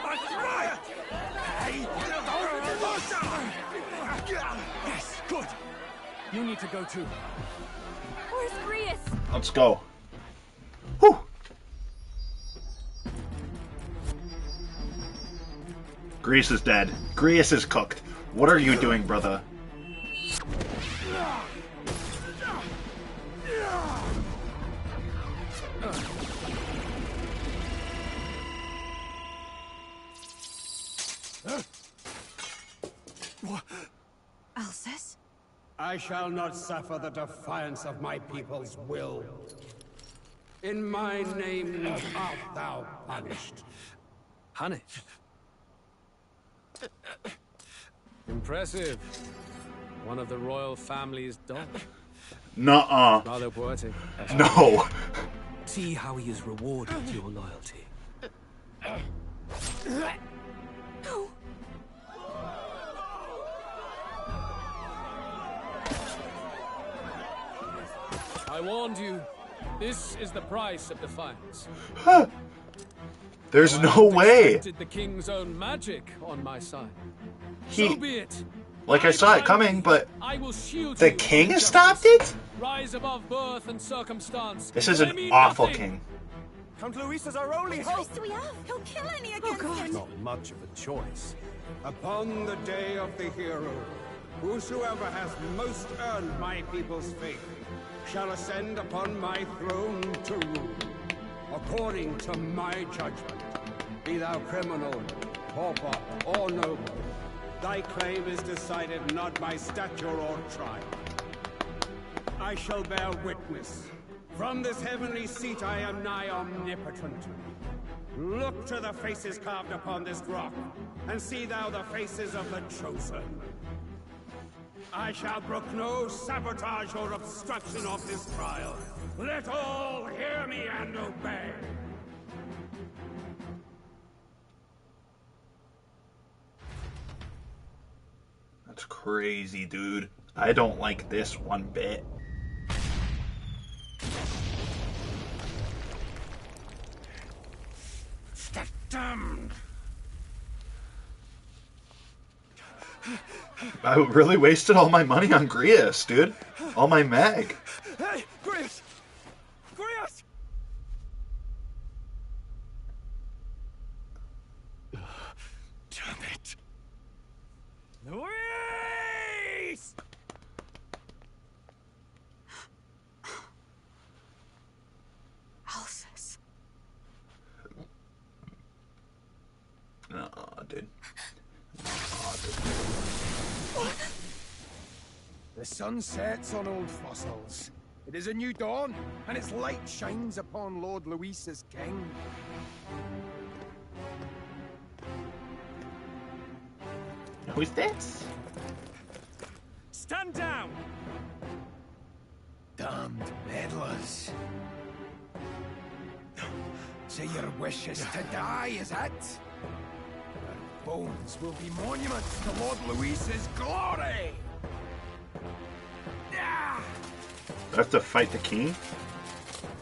That's right! Hey! Yes, good. You need to go too. Where's Grius? Let's go. Whew. Grius is dead. Grius is cooked. What are you doing, brother? Alcest? I shall not suffer the defiance of my people's will. In my name art thou punished. Punished? Impressive. One of the royal family's dogs. Nuh-uh. Rather poetic. No. See how he is rewarded your loyalty. No. I warned you. This is the price of defiance. Huh. There's no way. The king's own magic on my side. He, so be it. like I saw it coming, but I will shield the you king from has stopped justice. it? Rise above birth and circumstance. This is They an mean awful nothing. king. Count Luis is our only What hope. choice do we have? He'll kill any against him. Not much of a choice. Upon the day of the hero, whosoever has most earned my people's faith shall ascend upon my throne to rule, according to my judgment. Be thou criminal, pauper, or noble, thy claim is decided not by stature or tribe. I shall bear witness. From this heavenly seat I am nigh omnipotent. Look to the faces carved upon this rock, and see thou the faces of the chosen. I shall brook no sabotage or obstruction of this trial. Let all hear me and obey. That's crazy, dude. I don't like this one bit. Damned. I really wasted all my money on Grius, dude. All my mag. Hey, Grius! Grius! Damn it! Luis! Alcest. No, dude. The sun sets on old fossils. It is a new dawn, and its light shines upon Lord Luis as king. Who's this? Stand down! Damned meddlers. So your wish is to die, is it? Your bones will be monuments to Lord Luis's glory! Do I have to fight the king?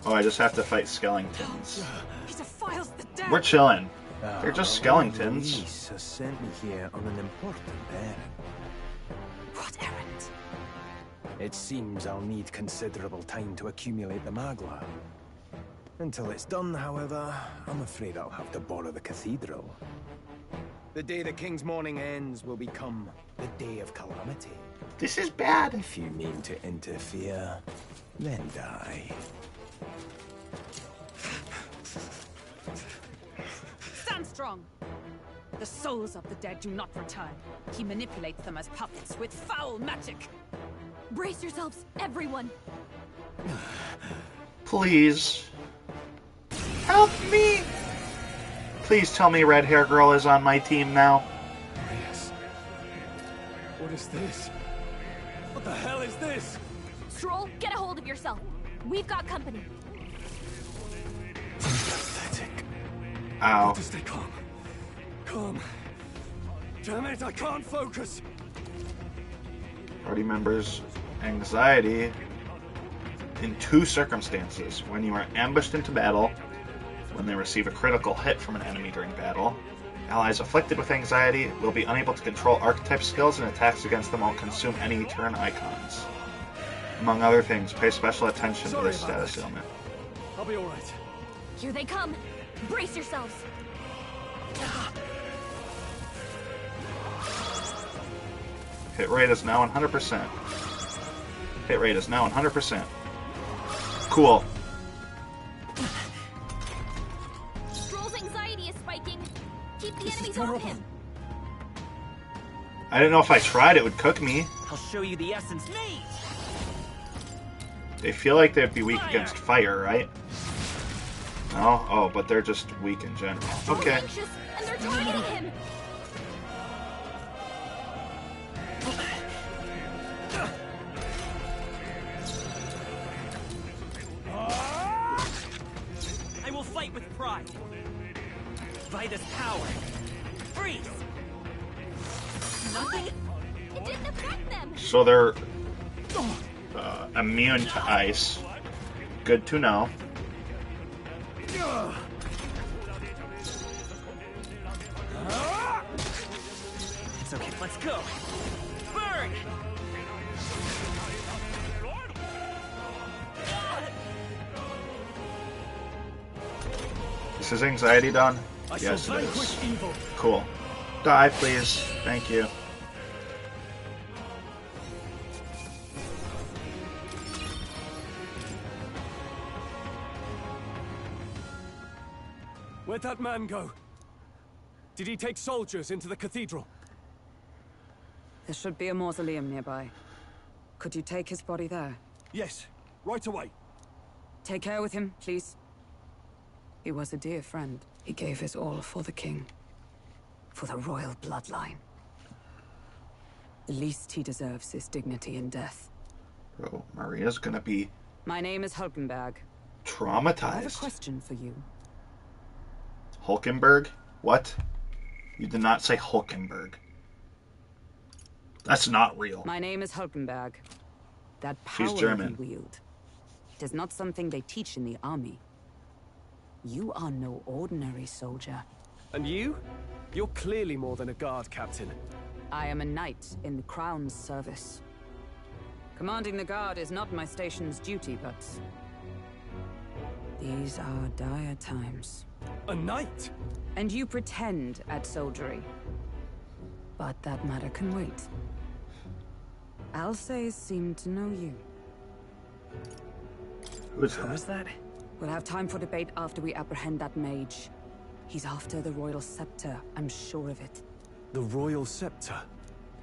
Oh, I just have to fight skeletons. He defiles the dead. We're chilling. They're just skeletons. Luis has sent me here on an important errand. What errand? It seems I'll need considerable time to accumulate the Magla. Until it's done, however, I'm afraid I'll have to borrow the cathedral. The day the king's mourning ends will become the day of calamity. This is bad. If you mean to interfere, then die. Stand strong. The souls of the dead do not return. He manipulates them as puppets with foul magic. Brace yourselves, everyone. Please. Help me! Please tell me Red Hair Girl is on my team now. Yes. What is this? What the hell is this? Stroll, get a hold of yourself. We've got company. Pathetic. Ow. Got to stay calm. Calm. Damn it, I can't focus. Party members' anxiety in two circumstances. When you are ambushed into battle, When they receive a critical hit from an enemy during battle, allies afflicted with anxiety will be unable to control archetype skills, and attacks against them won't consume any turn icons. Among other things, pay special attention to this status ailment. I'll be alright. Here they come. Brace yourselves. Hit rate is now 100%. Hit rate is now 100%. Cool. Stroll's anxiety is spiking. Keep the enemies off him. I didn't know if I tried it would cook me. I'll show you the essence made. They feel like they'd be weak against fire, right? No? Oh, but they're just weak in general. Okay. Anxious, and they're targeting him. I will fight with pride. By this power. Freeze! Nothing. It didn't affect them. So they're immune to ice. Good to know. It's okay, let's go. Burn! Is his anxiety done? I Yes, shall it vanquish is. evil. Cool. Die, please. Thank you. Where'd that man go? Did he take soldiers into the cathedral? There should be a mausoleum nearby. Could you take his body there? Yes, right away. Take care with him, please. He was a dear friend. He gave his all for the king. For the royal bloodline. The least he deserves is dignity in death. Bro, Maria's gonna be My name is Hulkenberg. I have a traumatized. question for you. Hulkenberg? What? You did not say Hulkenberg. That's not real. My name is Hulkenberg. That She's power German. you wield, it is not something they teach in the army. You are no ordinary soldier. And you? You're clearly more than a guard captain. I am a knight in the Crown's service. Commanding the guard is not my station's duty, but these are dire times. A knight? And you pretend at soldiery. But that matter can wait. Alsays seem to know you. Who's that? We'll have time for debate after we apprehend that mage. He's after the royal scepter, I'm sure of it. The royal scepter?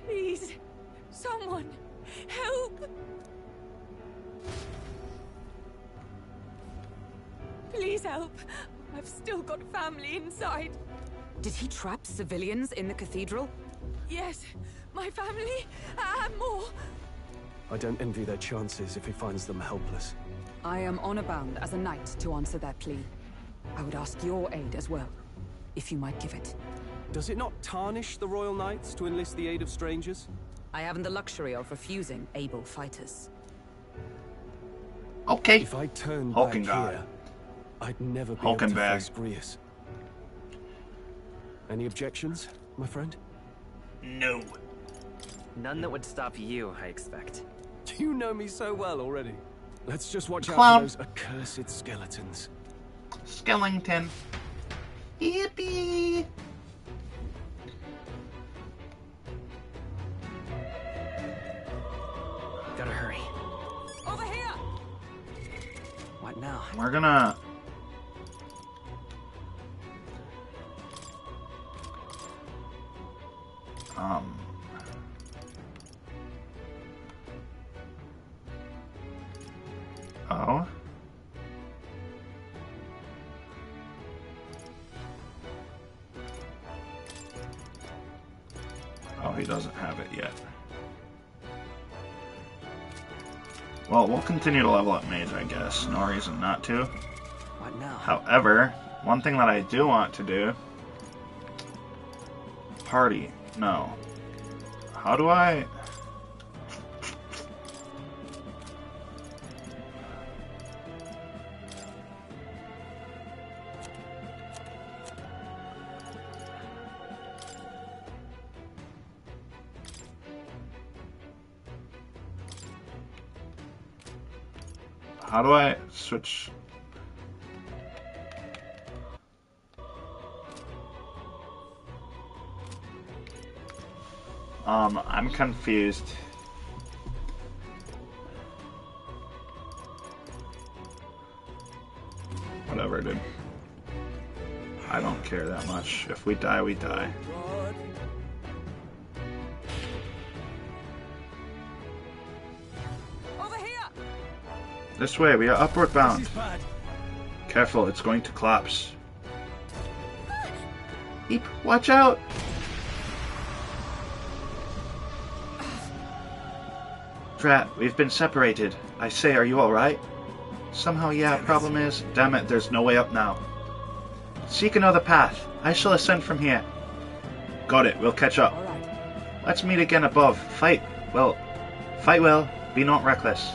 Please, someone, help! Please help. I've still got family inside. Did he trap civilians in the cathedral? Yes, my family, and more. I don't envy their chances if he finds them helpless. I am honor bound as a knight to answer that plea. I would ask your aid as well, if you might give it. Does it not tarnish the Royal Knights to enlist the aid of strangers? I haven't the luxury of refusing able fighters. Okay. If I turned Hulkenberg. back here, I'd never be able to Hulkenberg. face Grius. Any objections, my friend? No. None that would stop you, I expect. You know me so well already. Let's just watch out Clown. for those accursed skeletons. Skellington. Yippee! Gotta hurry. Over here! What now? We're gonna... Oh? Oh, he doesn't have it yet. Well, we'll continue to level up Mage, I guess. No reason not to. What now? However, one thing that I do want to do... Party. No. How do I... How do I switch? I'm confused. Whatever, dude. I don't care that much. If we die, we die. Over here! This way, we are upward bound. Careful, it's going to collapse. Eep, watch out! Drat, we've been separated. I say, are you alright? Somehow, yeah, problem is... Damn it, there's no way up now. Seek another path. I shall ascend from here. Got it, we'll catch up. Let's meet again above. Fight well. Be not reckless.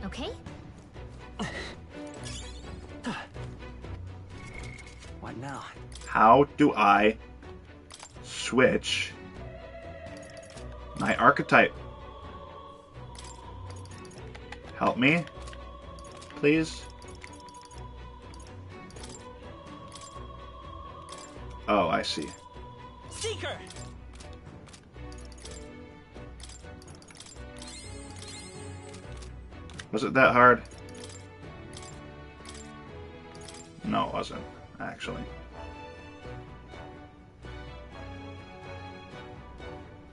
Okay? What now? How do I switch my archetype? Help me, please. Oh, I see. Seeker! Was it that hard? No, it wasn't, actually.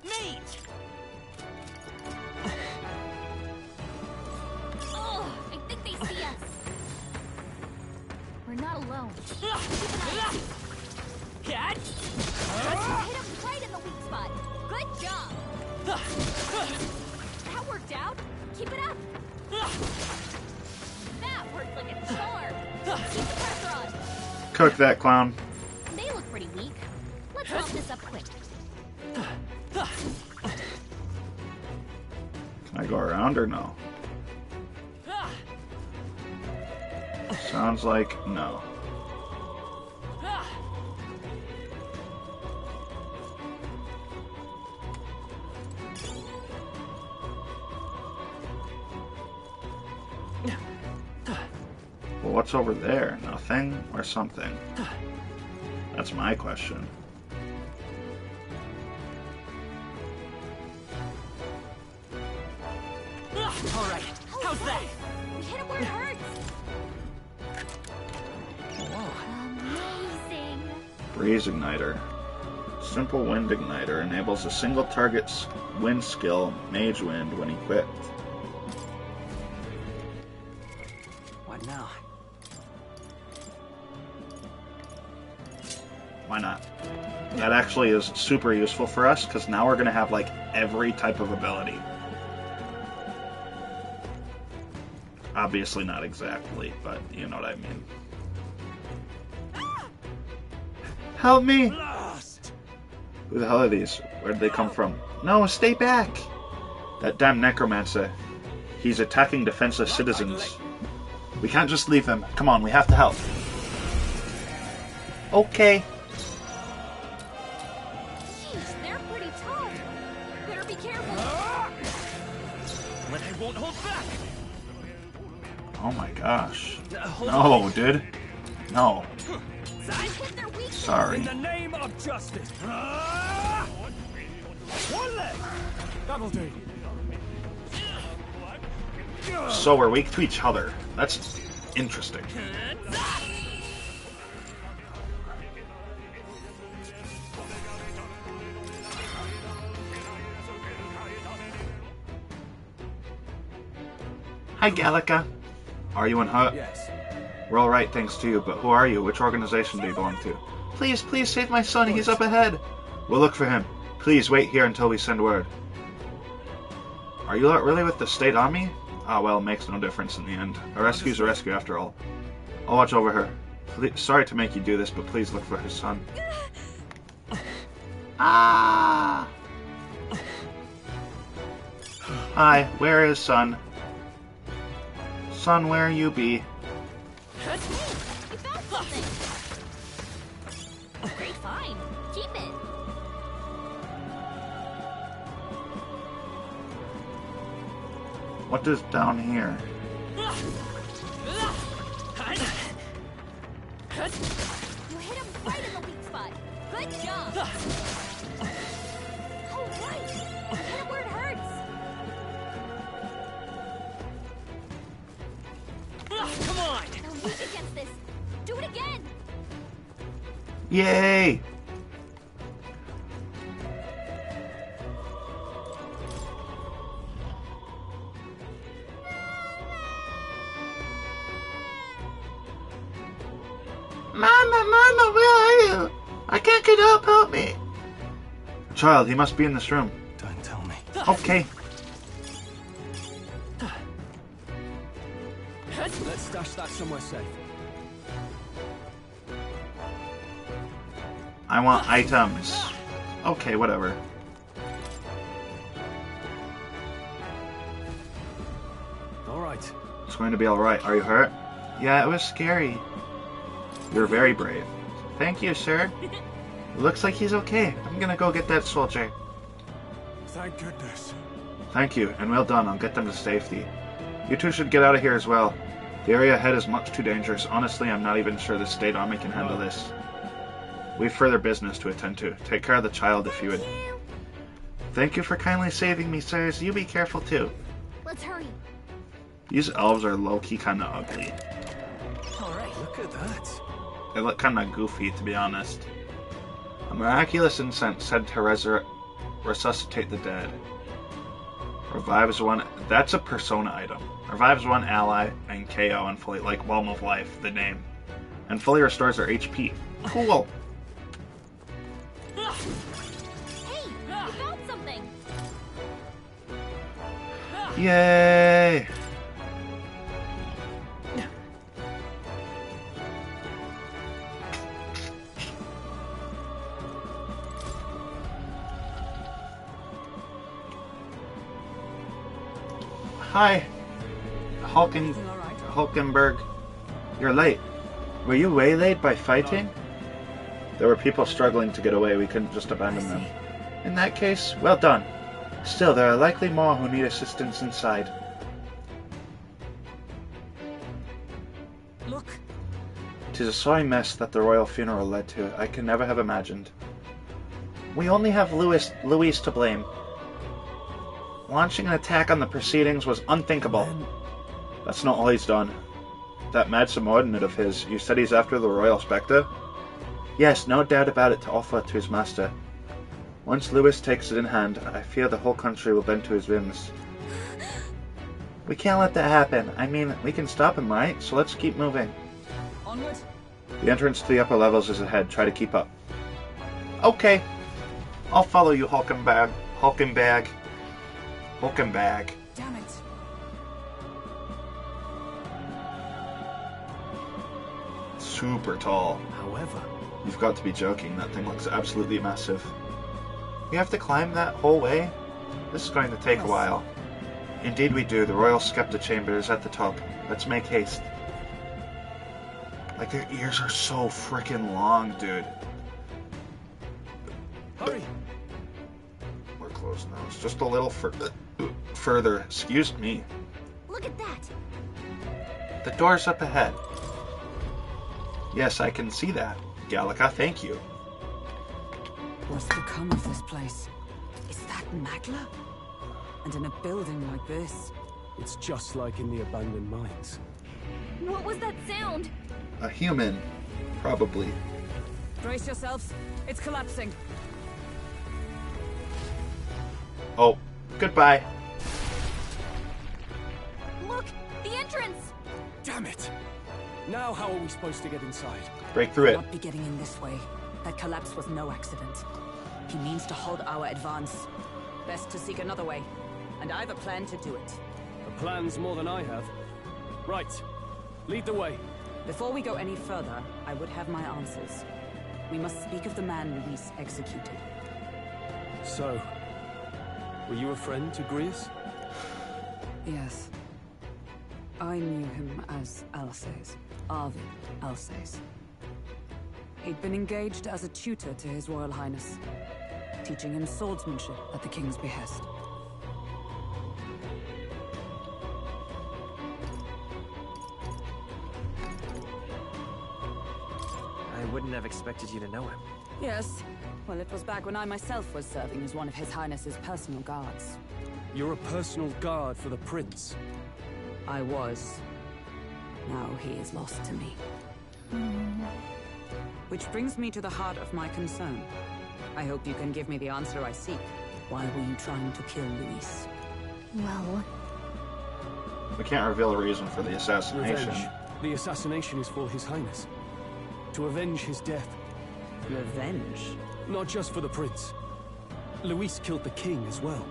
Mate! Oh, I think they see us. We're not alone. Catch! Hit him right in the weak spot. Good job. That worked out. Keep it up. That worked like a charm. Keep the pressure on. Cook that clown. They look pretty weak. Let's wrap this up quick. Can I go around or no? Sounds like no. Well, what's over there? Nothing or something? That's my question. Alright, how's that? We hit him where it hurts. Amazing. Breeze Igniter. Simple Wind Igniter enables a single target's wind skill, Mage Wind, when equipped. What now? Why not? That actually is super useful for us, because now we're going to have, like, every type of ability. Obviously not exactly, but you know what I mean. Help me! Who the hell are these? Where did they come from? No, stay back! That damn necromancer. He's attacking defenseless citizens. We can't just leave him. Come on, we have to help. Okay. Jeez, they're pretty tough. Better be careful. But I won't hold back! Oh my gosh. No, dude. No. Sorry. In the name of justice! One leg! Double take. So we're weak to each other. That's interesting. Hi, Gallica. Are you unhurt? Yes. We're alright thanks to you, but who are you? Which organization do you belong to? Please, please save my son. He's up ahead. We'll look for him. Please wait here until we send word. Are you not really with the state army? Ah, well, it makes no difference in the end. A rescue's a rescue after all. I'll watch over her. Please, sorry to make you do this, but please look for her son. Ah! Hi, where is son? Son, where you be? You found something. Great find. Keep it. What is down here? You hit him right in the weak spot. Good job. Oh, right. Hit him where it hurts. Come on. Now weak against this. Do it again. Yay! Mama, where are you? I can't get up, help me. Child, he must be in this room. Don't tell me. Okay. Let's stash that somewhere safe. I want items. Okay, whatever. Alright. It's going to be alright. Are you hurt? Yeah, it was scary. You're very brave. Thank you, sir. It looks like he's okay. I'm gonna go get that soldier. Thank goodness. Thank you, and well done. I'll get them to safety. You two should get out of here as well. The area ahead is much too dangerous. Honestly, I'm not even sure the State Army can handle this. We've further business to attend to. Take care of the child if you would. Thank you for kindly saving me, sirs. You be careful too. Let's hurry. These elves are low-key kinda ugly. Alright. Look at that. They look kinda goofy, to be honest. A miraculous incense said to resuscitate the dead. Revives one... That's a persona item. Revives one ally and KO and fully... Like Whelm of Life, the name. And fully restores their HP. Cool! Hey, you found something. Yay! Hi, Hulkenberg. You're late. Were you waylaid by fighting? There were people struggling to get away. We couldn't just abandon them. In that case, well done. Still, there are likely more who need assistance inside. Look. 'Tis a sorry mess that the royal funeral led to. I can never have imagined. We only have Louis to blame. Launching an attack on the proceedings was unthinkable. That's not all he's done. That mad subordinate of his, you said he's after the Royal Spectre? Yes, no doubt about it, to offer to his master. Once Louis takes it in hand, I fear the whole country will bend to his whims. We can't let that happen. I mean, we can stop him, right? So let's keep moving. Onward. The entrance to the upper levels is ahead. Try to keep up. Okay. I'll follow you, Hulkenberg. Hulkenberg. Damn it. Super tall. However, you've got to be joking. That thing looks absolutely massive. We have to climb that whole way? This is going to take a while. Indeed we do. The Royal Scepter Chamber is at the top. Let's make haste. Like, their ears are so freaking long, dude. Hurry! We're close now. It's just a little further. Excuse me. Look at that. The door's up ahead. Yes, I can see that. Gallica, thank you. What's become of this place? Is that Magla? And in a building like this? It's just like in the abandoned mines. What was that sound? A human, probably. Brace yourselves. It's collapsing. Oh, goodbye. Look, the entrance. Damn it! Now how are we supposed to get inside? Break through it. Not be getting in this way. That collapse was no accident. He means to halt our advance. Best to seek another way. And I've a plan to do it. A plan's more than I have. Right. Lead the way. Before we go any further, I would have my answers. We must speak of the man Luis executed. So, were you a friend to Grius? Yes. I knew him as Alsace. Arvid Alsace. He'd been engaged as a tutor to His Royal Highness, teaching him swordsmanship at the King's behest. I wouldn't have expected you to know him. Yes. Well, it was back when I myself was serving as one of His Highness's personal guards. You're a personal guard for the prince. I was. Now he is lost to me. Which brings me to the heart of my concern. I hope you can give me the answer I seek. Why were you trying to kill Luis? Well... We can't reveal the reason for the assassination. Revenge. The assassination is for His Highness. To avenge his death. Revenge? Not just for the prince. Luis killed the king as well.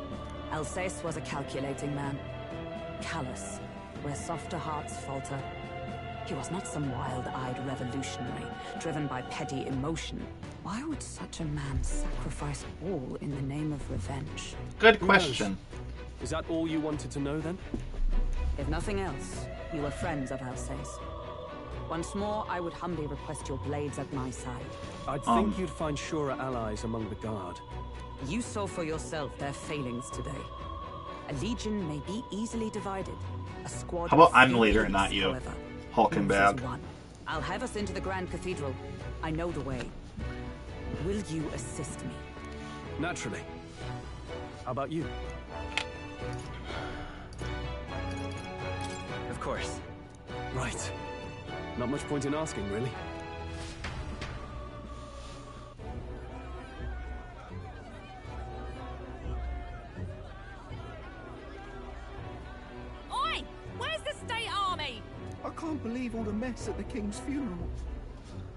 Alsace was a calculating man. Callous, where softer hearts falter. He was not some wild-eyed revolutionary, driven by petty emotion. Why would such a man sacrifice all in the name of revenge? Good question. Is that all you wanted to know, then? If nothing else, you were friends of Alsace. Once more, I would humbly request your blades at my side. I'd think you'd find surer allies among the guard. You saw for yourself their failings today. A legion may be easily divided. A squad. How about I'm the leader and not you? However, Hulkenberg. I'll have us into the Grand Cathedral. I know the way. Will you assist me? Naturally. How about you? Of course. Right. Not much point in asking, really. Oi! Where's the state army? I can't believe all the mess at the king's funeral.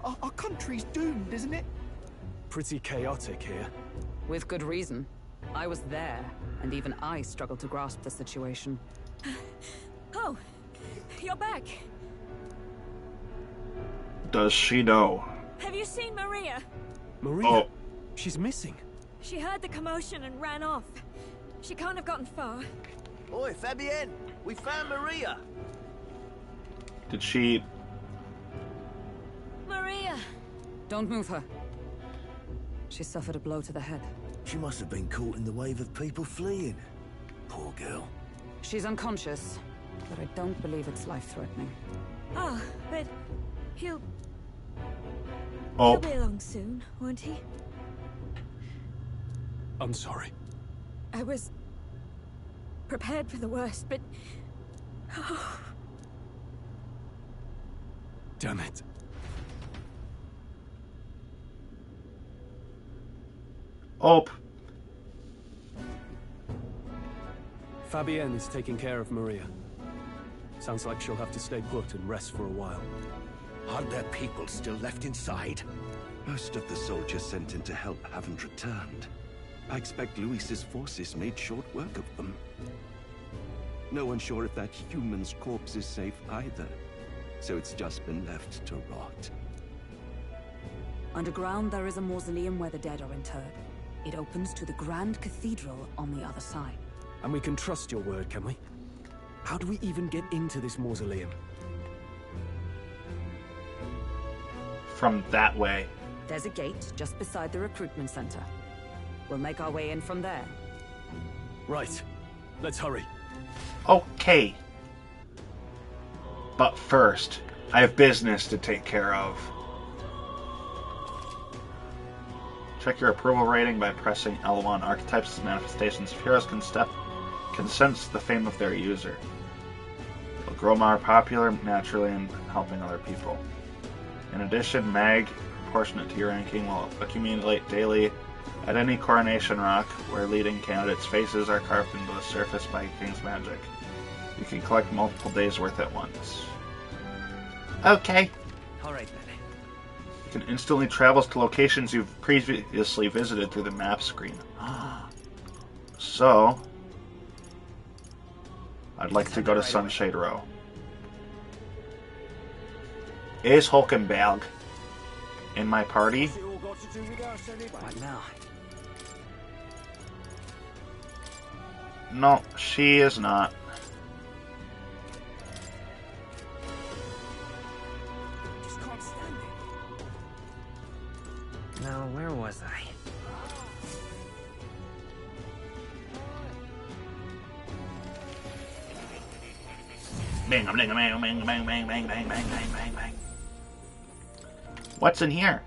Our country's doomed, isn't it? Pretty chaotic here. With good reason. I was there, and even I struggled to grasp the situation. Oh, you're back. Does she know? Have you seen Maria? Maria? Oh. She's missing. She heard the commotion and ran off. She can't have gotten far. Oi, Fabienne! We found Maria! Did she... Maria! Don't move her. She suffered a blow to the head. She must have been caught in the wave of people fleeing. Poor girl. She's unconscious, but I don't believe it's life-threatening. Oh, but he'll Oh. be along soon, won't he? I'm sorry. I was prepared for the worst, but... Oh. Damn it. Oh. Fabienne is taking care of Maria. Sounds like she'll have to stay put and rest for a while. Are there people still left inside? Most of the soldiers sent in to help haven't returned. I expect Luis's forces made short work of them. No one's sure if that human's corpse is safe either, so it's just been left to rot. Underground, there is a mausoleum where the dead are interred. It opens to the Grand Cathedral on the other side. And we can trust your word, can we? How do we even get into this mausoleum? From that way. There's a gate just beside the recruitment center. We'll make our way in from there. Right. Let's hurry. Okay. But first, I have business to take care of. Check your approval rating by pressing L1. Archetypes as manifestations of heroes can sense the fame of their user. They'll grow more popular naturally in helping other people. In addition, mag, proportionate to your ranking, will accumulate daily at any coronation rock where leading candidates' faces are carved into the surface by King's magic. You can collect multiple days' worth at once. Okay. Alright then. You can instantly travel to locations you've previously visited through the map screen. So, I'd like to go to Sunshade Row. Is Hulkenberg in my party? What now? No, she is not. Just can't stand it. Now, where was I? Bang, bang, bang, bang, bang, bang, bang, bang, bang, bang, bang, bang. What's in here?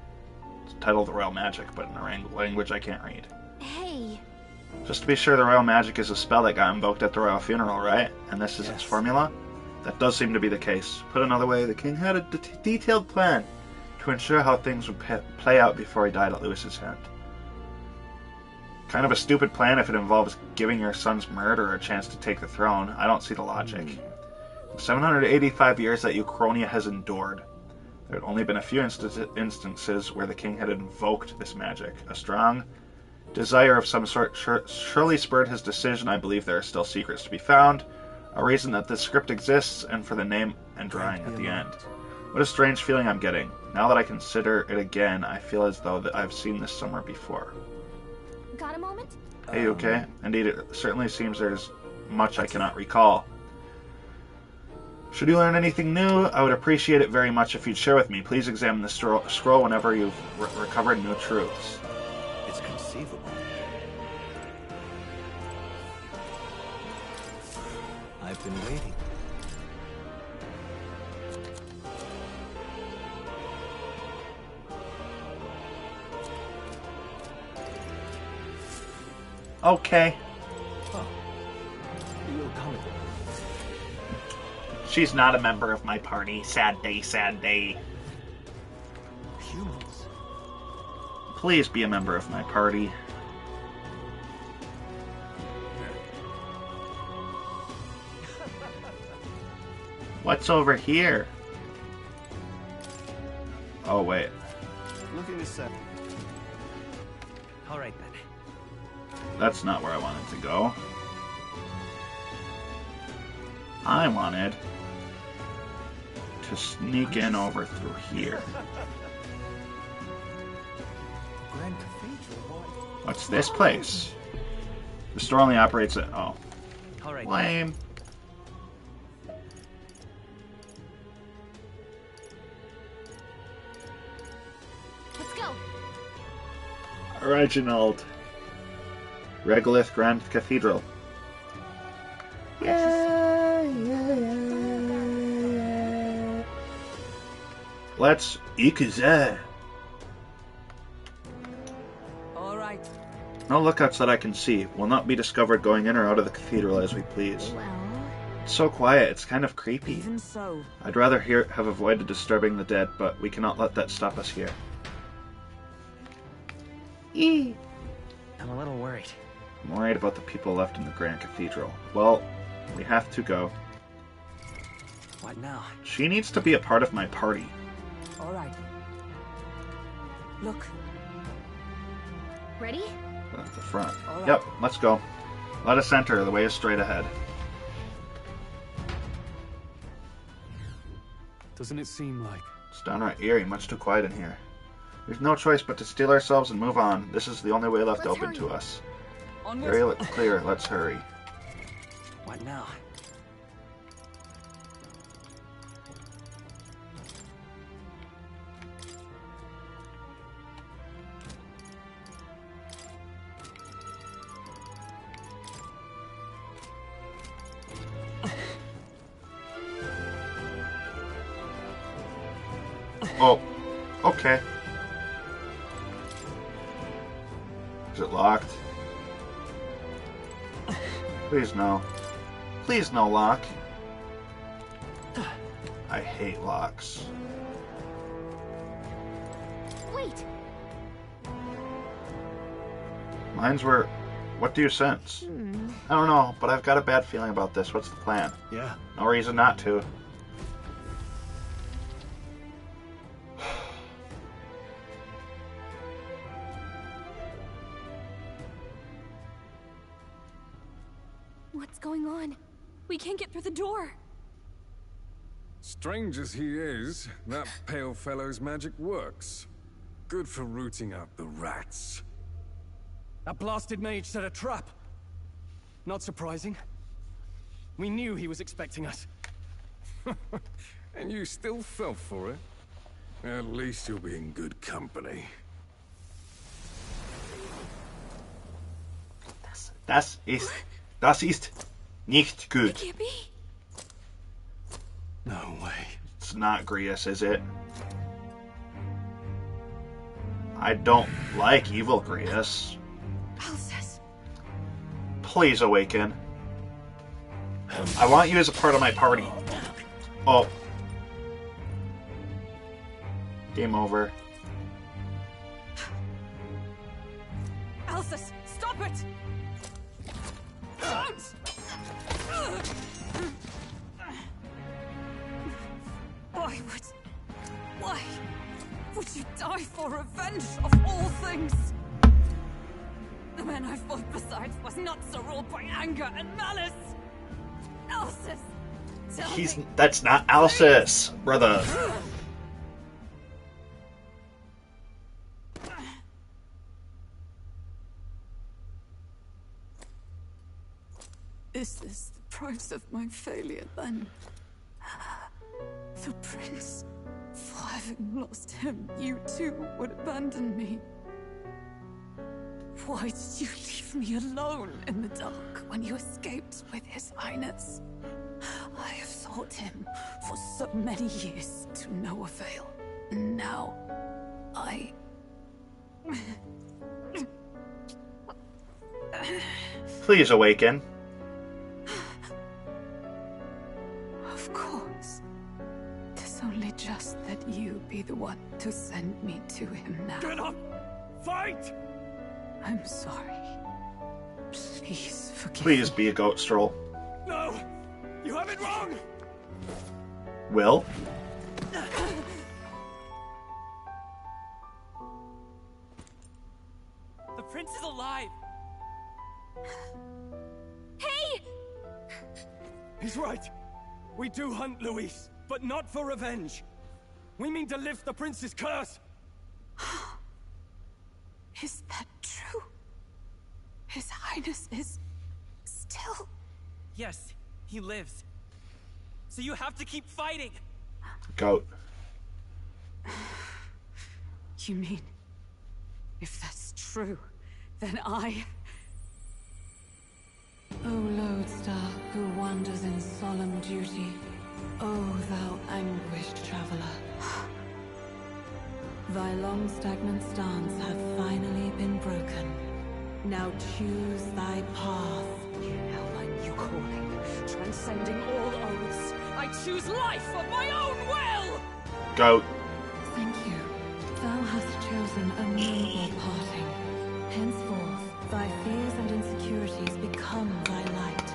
It's titled The Royal Magic, but in a language I can't read. Hey. Just to be sure, the Royal Magic is a spell that got invoked at the Royal Funeral, right? And this is its formula? That does seem to be the case. Put another way, the king had a detailed plan to ensure how things would play out before he died at Louis's hand. Kind of a stupid plan if it involves giving your son's murderer a chance to take the throne. I don't see the logic. The 785 years that Uchronia has endured, there had only been a few instances where the king had invoked this magic. A strong desire of some sort surely spurred his decision. I believe there are still secrets to be found, a reason that this script exists, and for the name and drawing at the end. What a strange feeling I'm getting. Now that I consider it again, I feel as though that I've seen this somewhere before. Got a moment? Hey, you okay? Indeed, it certainly seems there's much I cannot recall. Should you learn anything new, I would appreciate it very much if you'd share with me. Please examine the scroll whenever you've recovered new truths. It's conceivable. I've been waiting. Okay. Oh. You'll come. She's not a member of my party. Sad day, sad day. Humans. Please be a member of my party. What's over here? Oh, wait. Looking to set. All right, then. That's not where I wanted to go. I wanted to sneak in over through here. What's this place? The store only operates at... Oh. Lame. Let's go. Reginald. Regolith Grand Cathedral. Let's ikuze. All right. No lookouts that I can see. Will not be discovered going in or out of the cathedral as we please. It's so quiet, it's kind of creepy. Even so. I'd rather have avoided disturbing the dead, but we cannot let that stop us here. I'm a little worried. I'm worried about the people left in the Grand Cathedral. Well, we have to go. What now? She needs to be a part of my party. All right. Look. Ready? At the front. All right. Yep, let's go. Let us enter. The way is straight ahead. Doesn't it seem like... It's downright eerie, much too quiet in here. There's no choice but to steel ourselves and move on. This is the only way left open to us. Very clear, let's hurry. What now? Oh, okay. Is it locked? Please no. Please no lock. I hate locks. Wait. Mines were... What do you sense? I don't know, but I've got a bad feeling about this. What's the plan? Yeah. No reason not to. What's going on? We can't get through the door. Strange as he is, that pale fellow's magic works. Good for rooting out the rats. That blasted mage set a trap. Not surprising. We knew he was expecting us. And you still fell for it? At least you'll be in good company. Das ist nicht gut. It can't be. No way. It's not Grius, is it? I don't like evil Grius. Alcest. Please awaken. I want you as a part of my party. Oh. Game over. Alcest, stop it! Don't! Why would you die for revenge of all things? The men I fought besides was not so ruled by anger and malice. Alcest, tell me. That's not Alcest, brother. Is this the price of my failure, then? The prince, for having lost him, you too would abandon me. Why did you leave me alone in the dark when you escaped with his highness? I have sought him for so many years to no avail. And now, I... Please awaken. Of course. 'Tis only just that you be the one to send me to him now. Get up! Fight! I'm sorry. Please forgive Please me. be a goat stroll. No! You have it wrong! Will? The prince is alive! Hey! He's right. We do hunt Luis, but not for revenge. We mean to lift the prince's curse. Is that true? His highness is... still... Yes, he lives. So you have to keep fighting! Goat. You mean... if that's true, then I... O lodestar who wanders in solemn duty, O thou anguished traveler. Thy long stagnant stance hath finally been broken. Now choose thy path. Now my new calling, transcending all oaths. I choose life of my own will! Goat. Thank you. Thou hast chosen a noble parting. Henceforth, thy fears and insecurities become thy light.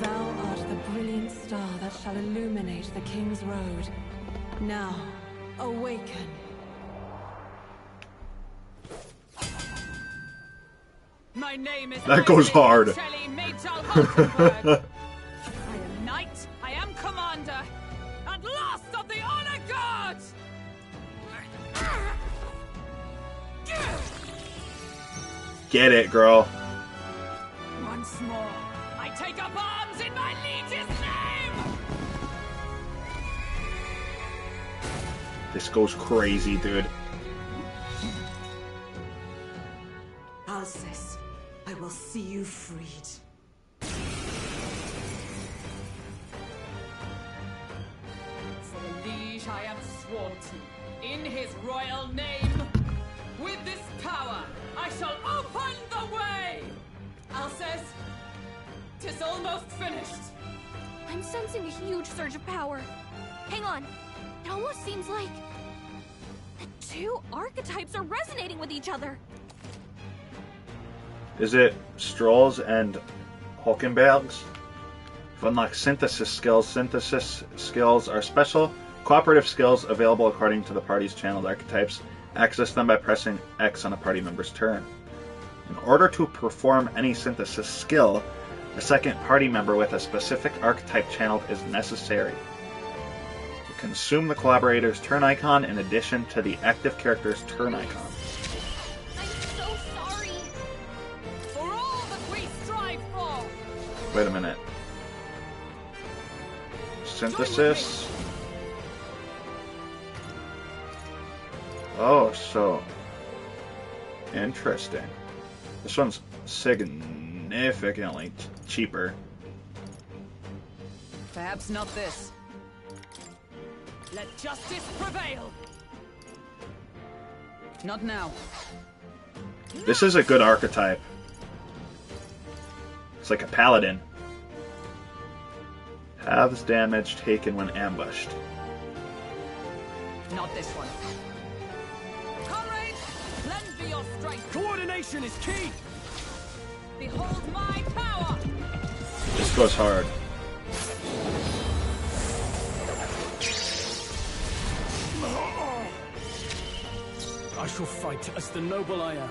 Thou art the brilliant star that shall illuminate the King's Road. Now, awaken. My name is That goes hard. I am knight, I am commander, and last of the honor guard! Get it, girl. Once more, I take up arms in my liege's name! This goes crazy, dude. Alcest, I will see you freed. For the liege I am sworn to, in his royal name. With this power, I shall open the way! Alcest, 'tis almost finished. I'm sensing a huge surge of power. Hang on. It almost seems like the two archetypes are resonating with each other. Is it Strolls and Hulkenbergs? If unlocked synthesis skills are special, cooperative skills available according to the party's channeled archetypes. Access them by pressing X on a party member's turn. In order to perform any synthesis skill, a second party member with a specific archetype channeled is necessary. Consume the collaborator's turn icon in addition to the active character's turn icon. I'm so sorry. For all that we strive for! Wait a minute. Synthesis. Oh, so interesting. This one's significantly cheaper. Perhaps not this. Let justice prevail! Not now. This is a good archetype. It's like a paladin. Halves damage taken when ambushed. Not this one. Comrades, lend me your strength. Coordination is key. Behold my power. This goes hard. I shall fight as the noble I am.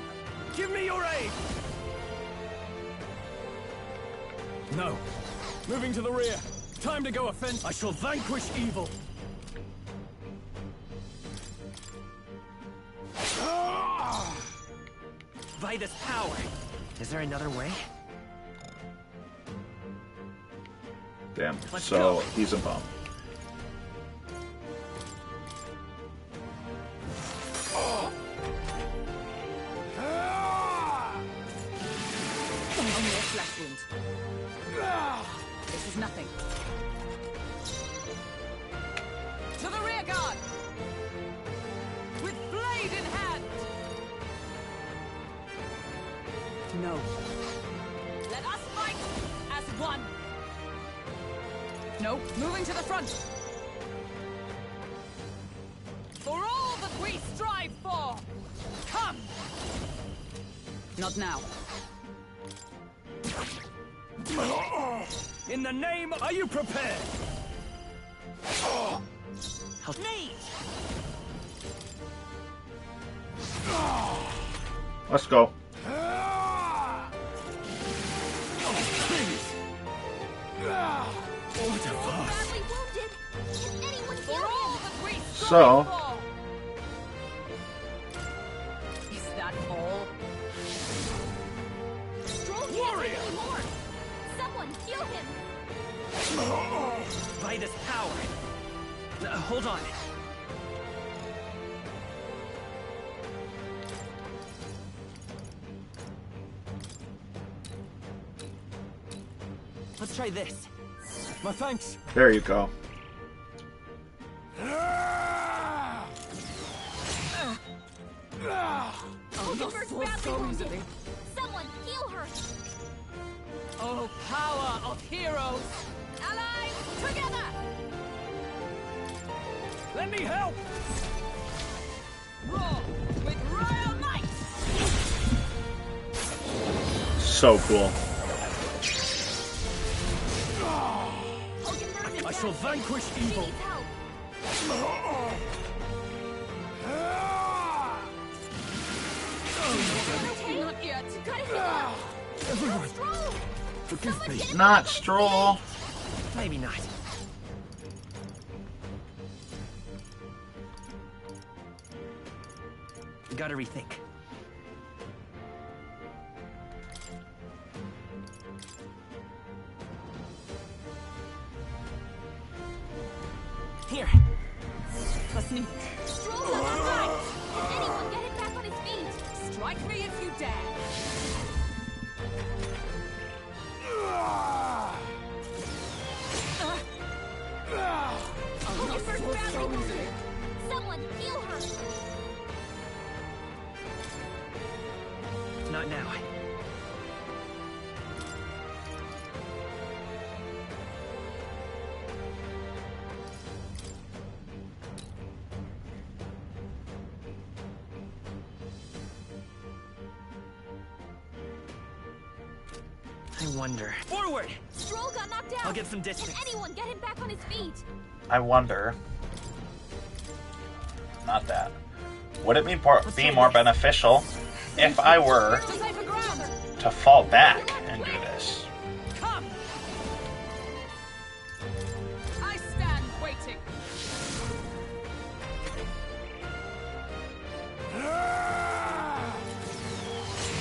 Give me your aid! No. Moving to the rear. Time to go offense. I shall vanquish evil. Vida's power. Is there another way? Damn. Let's So go. he's a bum. Only a flesh wound. This is nothing. To the rear guard. With blade in hand. No. Let us fight as one. No. Moving to the front. For all that we strive for. Come. Not now. In the name, are you prepared? Help me! Let's go. Badly wounded. Can anyone heal him? So, Is that all? Stroll can't take any more. Someone heal him. Vida's power. Hold on. Let's try this. My thanks. there you go. Hulkenberg's badly wounded. Someone heal her. Oh, power of heroes! Allies, together! Let me help! Roar with royal might! So cool. I shall vanquish evil. Not yet. Gotta heal up. Everyone, Stroll. forgive me. Not Stroll. Maybe not. Gotta rethink. Here. Listening. Stroll's on our side. Can anyone get him back on his feet? Strike me if you dare! Hulkenberg's badly wounded. Someone heal her. Not now. I wonder. Forward! Stroll got knocked out. I'll get some distance. Can anyone get him back on his feet? I wonder. Not that. Would it be more beneficial if I were to fall back and do this? Come! I stand waiting.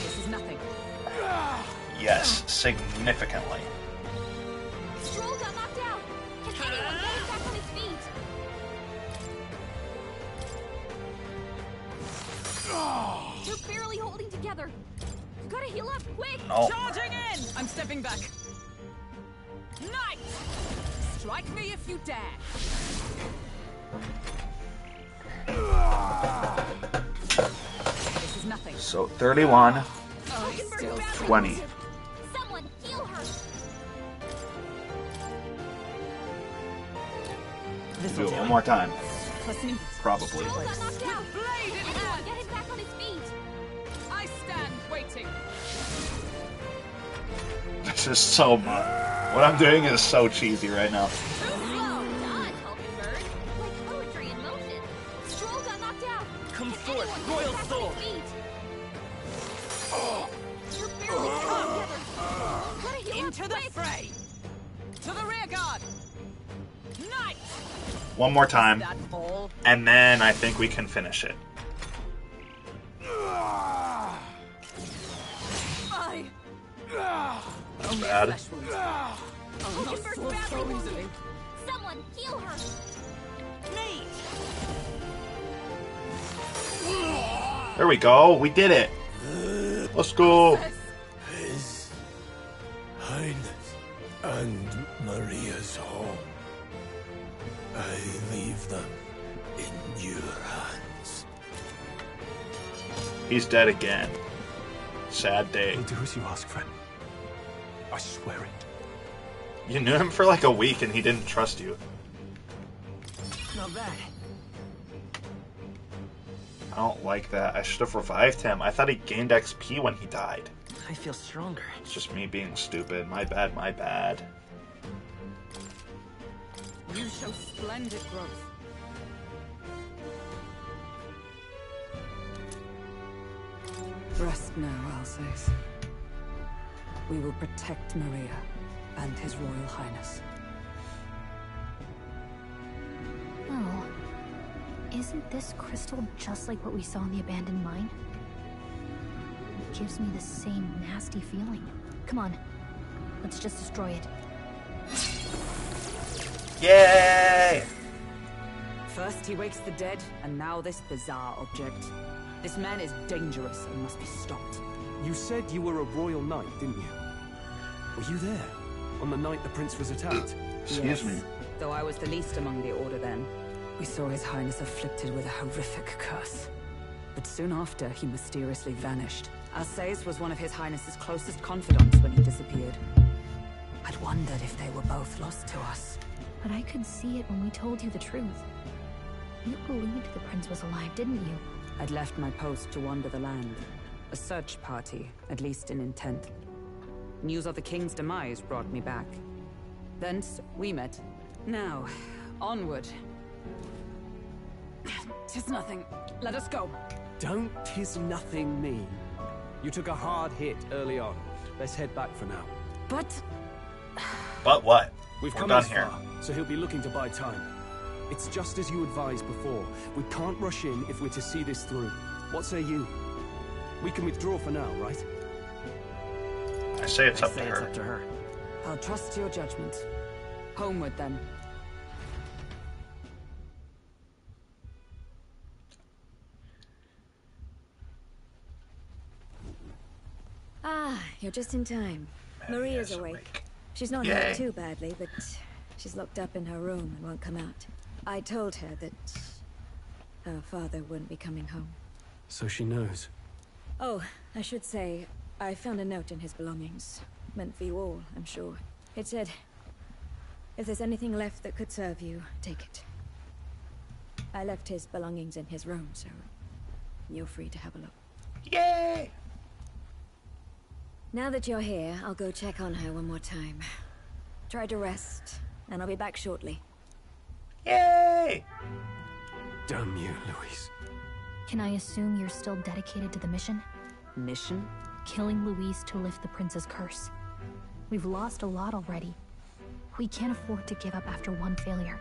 This is nothing. Yes, significantly. Stroll got knocked out. Can anyone get him back on his feet? They're barely holding together. You gotta heal up quick. No. Charging in! I'm stepping back. Knight! Strike me if you dare. So 31, 20. Someone heal her. Do it one more time. Probably. Get him back on his feet. I stand waiting. This is so much. What I'm doing is so cheesy right now. Come forth, royal soul. Into the fray. To the rear guard. Knight. One more time, and then I think we can finish it. Not bad. Someone heal her. There we go. We did it. Let's go. His Highness and Maria's home. I leave them in your hands. He's dead again. Sad day. I'll do as you ask, friend. I swear it. You knew him for like a week and he didn't trust you. Not bad. I don't like that. I should have revived him. I thought he gained XP when he died. I feel stronger. It's just me being stupid. My bad, my bad. You show splendid growth. Rest now, Alsace. We will protect Maria and His Royal Highness. Oh. Isn't this crystal just like what we saw in the abandoned mine? It gives me the same nasty feeling. Come on. Let's just destroy it. Yay! First he wakes the dead, and now this bizarre object. This man is dangerous and must be stopped. You said you were a royal knight, didn't you? Were you there on the night the prince was attacked? Excuse me. Though I was the least among the Order then. We saw His Highness afflicted with a horrific curse. But soon after, he mysteriously vanished. Alsace was one of His Highness's closest confidants when he disappeared. I'd wondered if they were both lost to us. But I could see it when we told you the truth. You believed the prince was alive, didn't you? I'd left my post to wander the land. A search party, at least in intent. News of the king's demise brought me back. Thence, we met. Now, onward. 'Tis nothing. Let us go. Don't tis nothing me. You took a hard hit early on. Let's head back for now. But what? We've We're come done this here. far, so he'll be looking to buy time. It's just as you advised before. We can't rush in if we're to see this through. What say you? We can withdraw for now, right? I say it's I up say to it's her. up to her. I'll trust your judgment. Homeward, then. Ah, you're just in time. Maria's awake. She's not Yay. hurt too badly, but she's locked up in her room and won't come out. I told her that her father wouldn't be coming home. So she knows. Oh, I should say, I found a note in his belongings. Meant for you all, I'm sure. It said, if there's anything left that could serve you, take it. I left his belongings in his room, so you're free to have a look. Yay! Now that you're here, I'll go check on her one more time. Try to rest, and I'll be back shortly. Yay! Damn you, Louise. Can I assume you're still dedicated to the mission? Mission? Killing Louise to lift the prince's curse. We've lost a lot already. We can't afford to give up after one failure.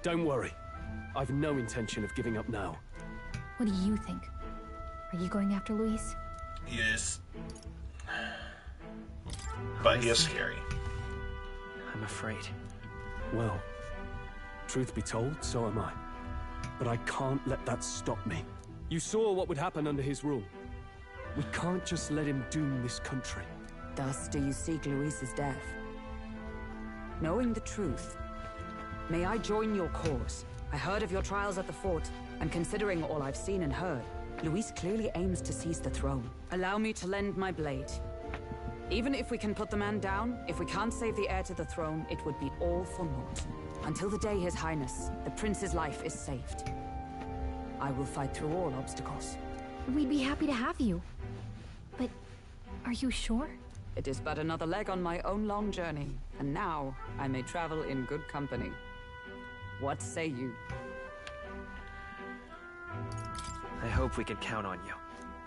Don't worry. I've no intention of giving up now. What do you think? Are you going after Louise? Yes. But he is scary. I'm afraid. Well, truth be told, so am I. But I can't let that stop me. You saw what would happen under his rule. We can't just let him doom this country. Thus do you seek Louise's death. Knowing the truth, may I join your cause? I heard of your trials at the fort, and considering all I've seen and heard, Luis clearly aims to seize the throne. Allow me to lend my blade. Even if we can put the man down, if we can't save the heir to the throne, it would be all for naught. Until the day His Highness, the prince's life, is saved. I will fight through all obstacles. We'd be happy to have you. But are you sure? It is but another leg on my own long journey, and now I may travel in good company. What say you? I hope we can count on you.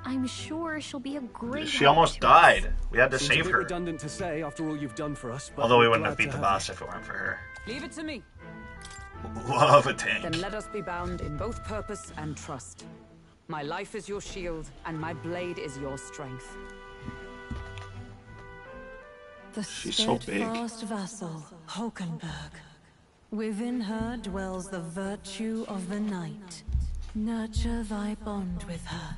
I'm sure she'll be a great She help almost to died. us. We had to Seems a save bit her. redundant to say after all you've done for us, but Although we we're wouldn't have glad beat to the have boss if it weren't for her. Leave it to me. Love a tank. Then let us be bound in both purpose and trust. My life is your shield, and my blade is your strength. The She's so big. steadfast vassal, Hulkenberg. Within her dwells the virtue of the knight. Nurture thy bond with her,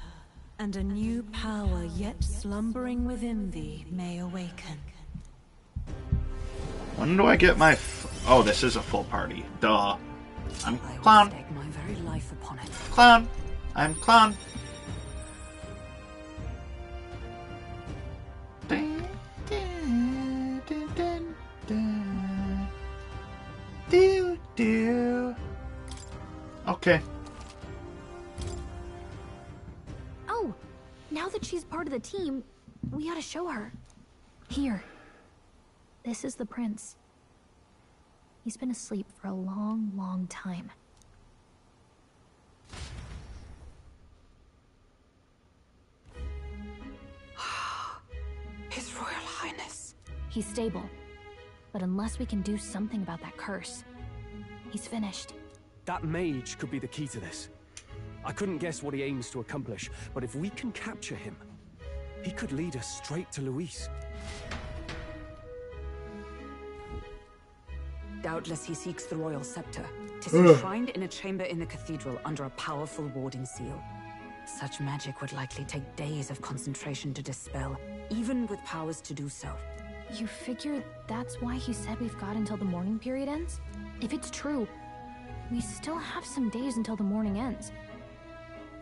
and a new power yet slumbering within thee may awaken. When do I get my... Oh, this is a full party. Duh. I'm Clown. Stake my very life upon it. Clown. I'm Clown. Okay. Oh, now that she's part of the team, we ought to show her. Here. This is the prince. He's been asleep for a long, long time. His Royal Highness. He's stable. But unless we can do something about that curse, he's finished. That mage could be the key to this. I couldn't guess what he aims to accomplish, but if we can capture him, he could lead us straight to Luis. Doubtless he seeks the royal scepter. 'Tis enshrined in a chamber in the cathedral under a powerful warding seal. Such magic would likely take days of concentration to dispel, even with powers to do so. You figure that's why he said we've got until the mourning period ends? If it's true, we still have some days until the mourning ends.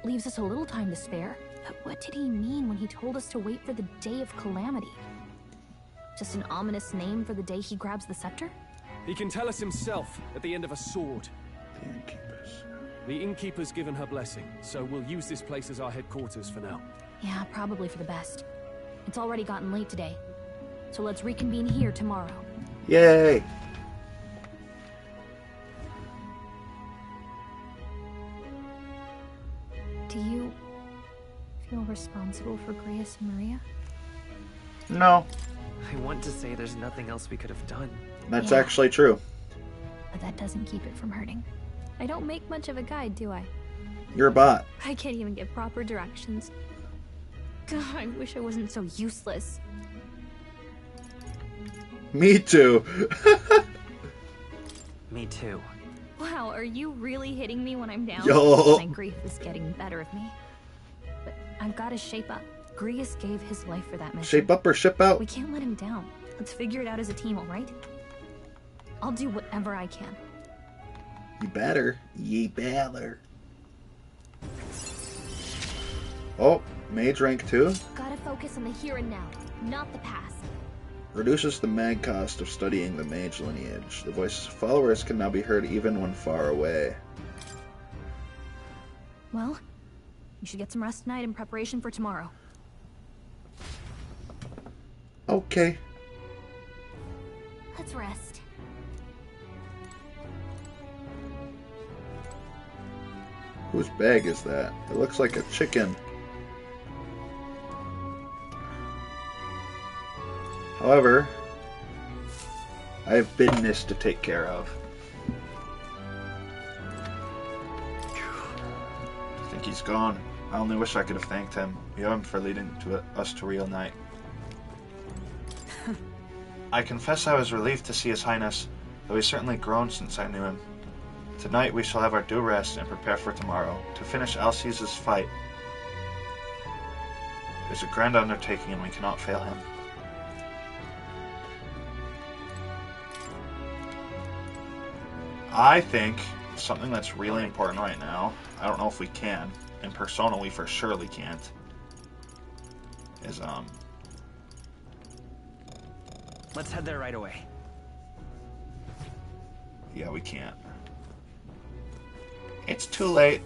Leaves us a little time to spare. But what did he mean when he told us to wait for the day of calamity? Just an ominous name for the day he grabs the scepter? He can tell us himself at the end of a sword. The innkeeper's given her blessing, so we'll use this place as our headquarters for now. Yeah, probably for the best. It's already gotten late today, so let's reconvene here tomorrow. Yay! Do you feel responsible for Grius and Maria? No. I want to say there's nothing else we could have done. That's Yeah. actually true. But that doesn't keep it from hurting. I don't make much of a guide, do I? You're a bot. I can't even give proper directions. God, I wish I wasn't so useless. Me too. Me too. Wow, are you really hitting me when I'm down? Yo. My grief is getting the better of me. But I've got to shape up. Grius gave his life for that mission. Shape up or ship out? We can't let him down. Let's figure it out as a team, alright? I'll do whatever I can. You better. Ye better. Oh, mage rank 2? Gotta focus on the here and now, not the past. Reduces the mag cost of studying the mage lineage. The voices of followers can now be heard even when far away. Well, you should get some rest tonight in preparation for tomorrow. Okay. Let's rest. Whose bag is that? It looks like a chicken. However, I have business to take care of. I think he's gone. I only wish I could have thanked him. We owe him for leading us to reunite. I confess I was relieved to see His Highness, though he's certainly grown since I knew him. Tonight we shall have our due rest and prepare for tomorrow, to finish Alces's fight. It's a grand undertaking and we cannot fail him. I think something that's really important right now. I don't know if we can. In Persona, we for surely can't. Is, Let's head there right away. yeah, we can't. It's too late.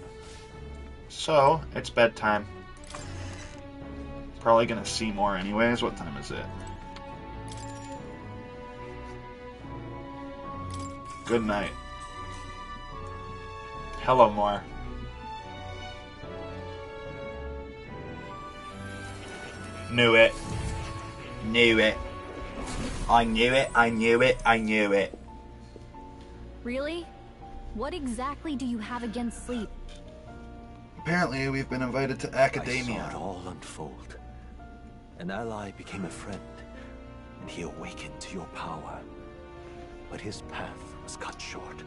So, it's bedtime. Probably gonna see more anyways. What time is it? Good night. Hello, more. Knew it. Knew it. I knew it, I knew it, I knew it. Really? What exactly do you have against sleep? Apparently, we've been invited to academia. I saw it all unfold. An ally became a friend, and he awakened to your power. But his path was cut short.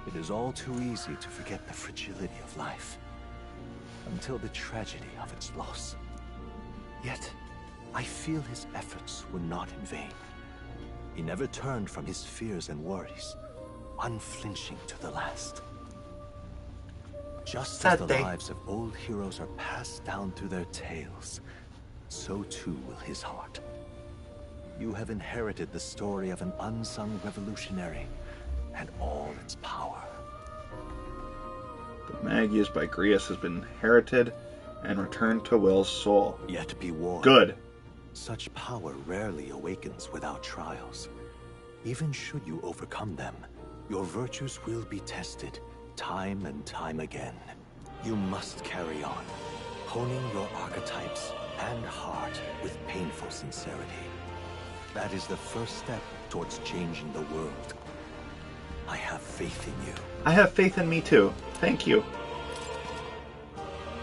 It is all too easy to forget the fragility of life, until the tragedy of its loss. Yet, I feel his efforts were not in vain. He never turned from his fears and worries, unflinching to the last. Just as the lives of old heroes are passed down through their tales, so too will his heart. You have inherited the story of an unsung revolutionary and all its power. The mag used by Grius has been inherited and returned to Will's soul. Yet be warned. Good. Such power rarely awakens without trials. Even should you overcome them, your virtues will be tested time and time again. You must carry on, honing your archetypes and heart with painful sincerity. That is the first step towards changing the world. I have faith in you. I have faith in me too. Thank you.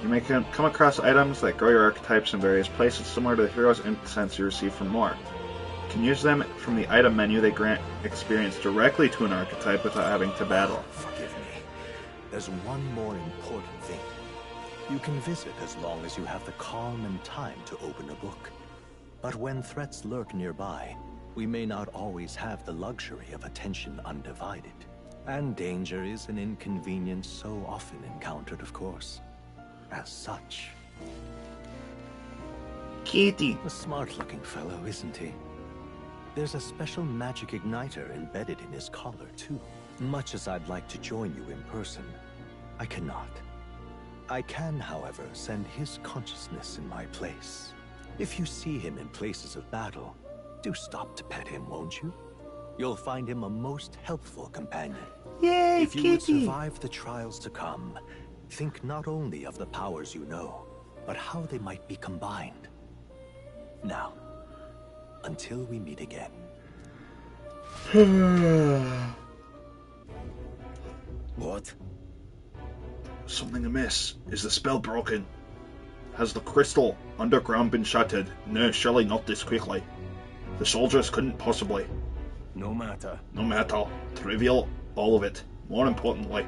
You may come across items that grow your archetypes in various places, similar to the hero's incense you receive from more. You can use them from the item menu. They grant experience directly to an archetype without having to battle. Forgive me. There's one more important thing. You can visit as long as you have the calm and time to open a book. But when threats lurk nearby, we may not always have the luxury of attention undivided. And danger is an inconvenience so often encountered, of course. As such. Kitty. A smart-looking fellow, isn't he? There's a special magic igniter embedded in his collar, too. Much as I'd like to join you in person, I cannot. I can, however, send his consciousness in my place. If you see him in places of battle, do stop to pet him, won't you? You'll find him a most helpful companion. Yay, if you would survive the trials to come, think not only of the powers you know, but how they might be combined. Now, until we meet again. What? Something amiss. Is the spell broken? Has the crystal underground been shattered? No, surely not this quickly. The soldiers couldn't possibly. No matter. No matter. Trivial, all of it. More importantly,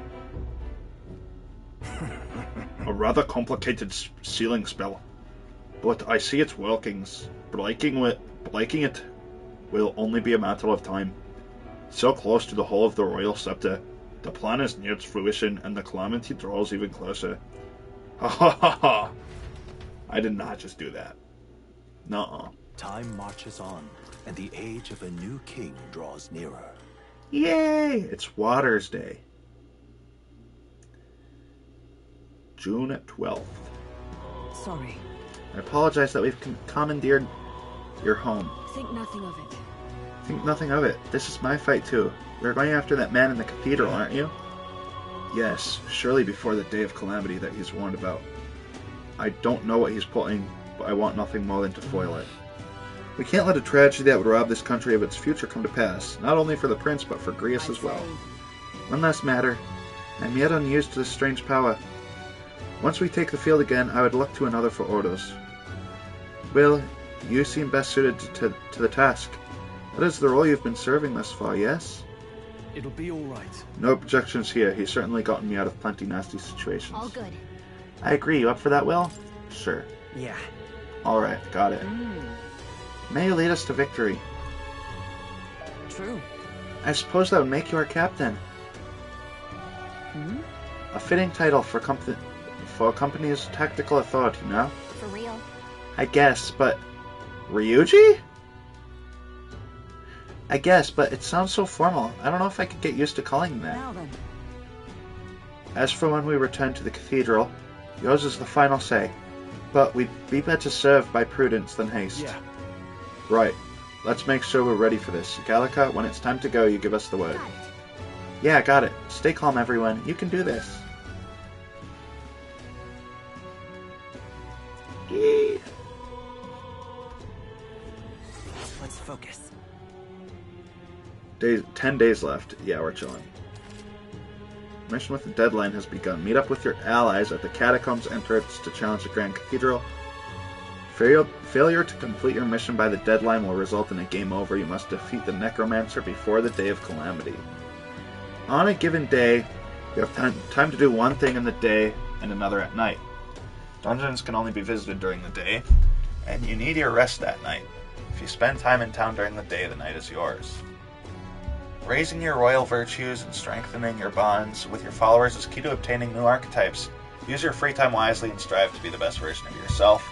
a rather complicated sealing spell. But I see its workings. Breaking it will only be a matter of time. So close to the hull of the royal scepter, the plan is near its fruition, and the calamity draws even closer. Ha ha ha ha! I did not just do that. Nuh-uh. Time marches on, and the age of a new king draws nearer. Yay! It's Waters Day. June 12th. Sorry. I apologize that we've commandeered your home. Think nothing of it. Think nothing of it. This is my fight too. We're going after that man in the cathedral, aren't you? Yes, surely before the day of calamity that he's warned about. I don't know what he's plotting, but I want nothing more than to foil it. We can't let a tragedy that would rob this country of its future come to pass, not only for the prince, but for Grius as well. One last matter. I'm yet unused to this strange power. Once we take the field again, I would look to another for orders. Will, you seem best suited to the task. That is the role you've been serving thus far, yes? It'll be all right. No objections here. He's certainly gotten me out of plenty nasty situations. All good. I agree. You up for that, Will? Sure. Yeah. Alright, got it. May you lead us to victory. True. I suppose that would make you our captain. A fitting title for a company's tactical authority, no? For real. I guess, but... Ryuji? I guess, but it sounds so formal. I don't know if I could get used to calling him that. Now then. As for when we return to the cathedral, yours is the final say. But we'd be better served by prudence than haste. Yeah. Right. Let's make sure we're ready for this. Gallica, when it's time to go, you give us the word. Yeah, got it. Stay calm, everyone. You can do this. Yee. Let's focus. 10 days left. Yeah, we're chilling. Mission with the deadline has begun. Meet up with your allies at the catacombs entrance to challenge the Grand Cathedral. Failure to complete your mission by the deadline will result in a game over. You must defeat the Necromancer before the Day of Calamity. On a given day, you have time to do one thing in the day and another at night. Dungeons can only be visited during the day, and you need your rest that night. If you spend time in town during the day, the night is yours. Raising your royal virtues and strengthening your bonds with your followers is key to obtaining new archetypes. Use your free time wisely and strive to be the best version of yourself.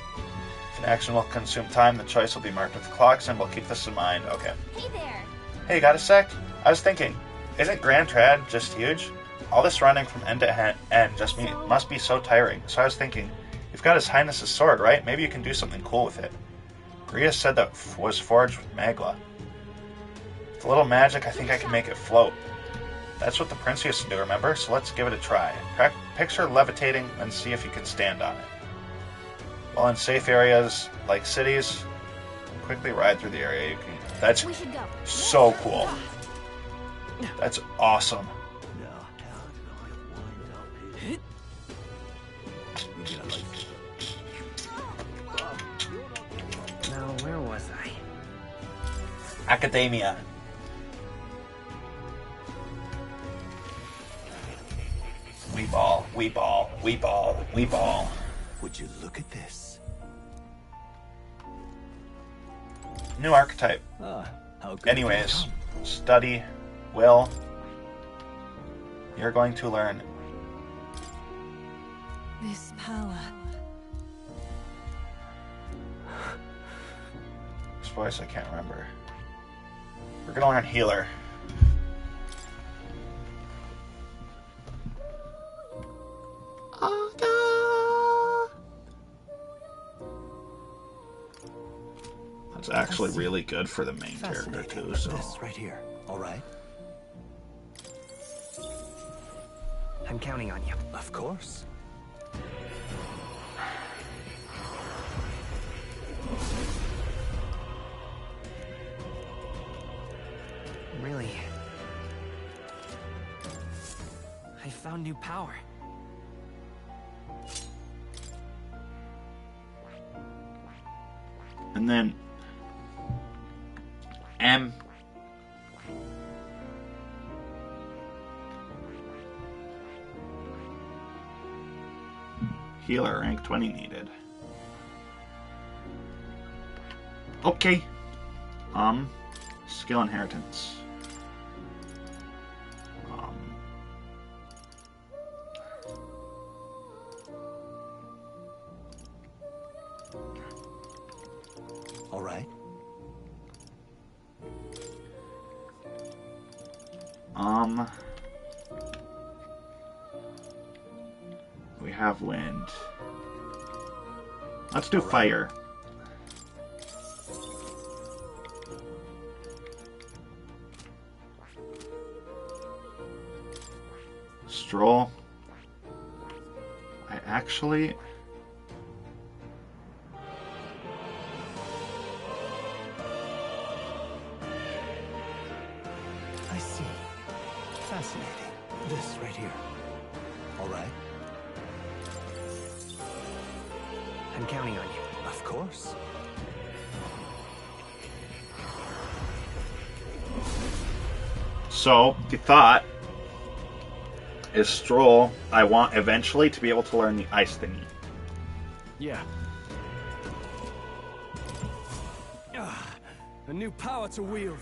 If an action will consume time, the choice will be marked with a clock symbol. Keep this in mind. Okay. Hey there. Hey, got a sec? I was thinking, isn't Grand Trad just huge? All this running from end to end must be so tiring. So I was thinking, you've got His Highness's sword, right? Maybe you can do something cool with it. Rhea said that was forged with Magla. With a little magic, I think I can make it float. That's what the prince used to do, remember? So let's give it a try. Picture levitating and see if you can stand on it. While in safe areas like cities, quickly ride through the area. That's so cool. That's awesome. Now, where was I? Academia. We ball, we ball, we ball, we ball. Would you look at this? New archetype. How good. Anyways, study, will. You're going to learn. This power. This voice I can't remember. We're gonna learn healer. That's actually really good for the main character too. So This right here. All right. I'm counting on you. Of course. Really? I found new power. and then M. Healer, rank 20 needed. Okay. Skill inheritance. All right. We have wind. Let's do fire. Stroll. I actually... I see. Fascinating. This right here. All right. I'm counting on you. Of course. So, the thought is Stroll, I want eventually to be able to learn the ice thingy. Yeah. A new power to wield.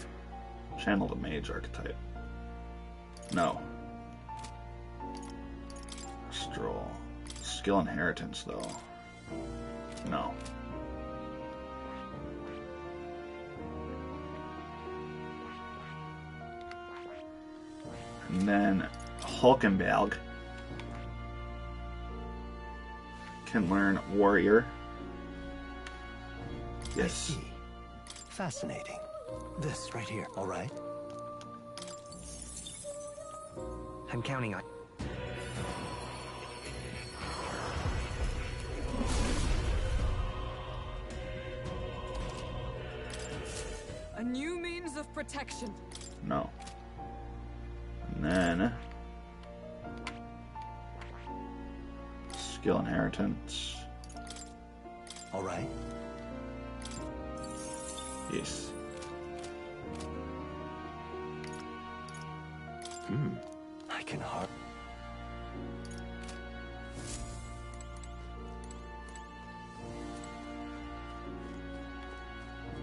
Channel the mage archetype. No. skill inheritance, though. No. And then Hulkenberg can learn Warrior. Yes. I see. Fascinating. This right here, all right? I'm counting on... A new means of protection. No. And then skill inheritance. All right. Yes. I can hardly...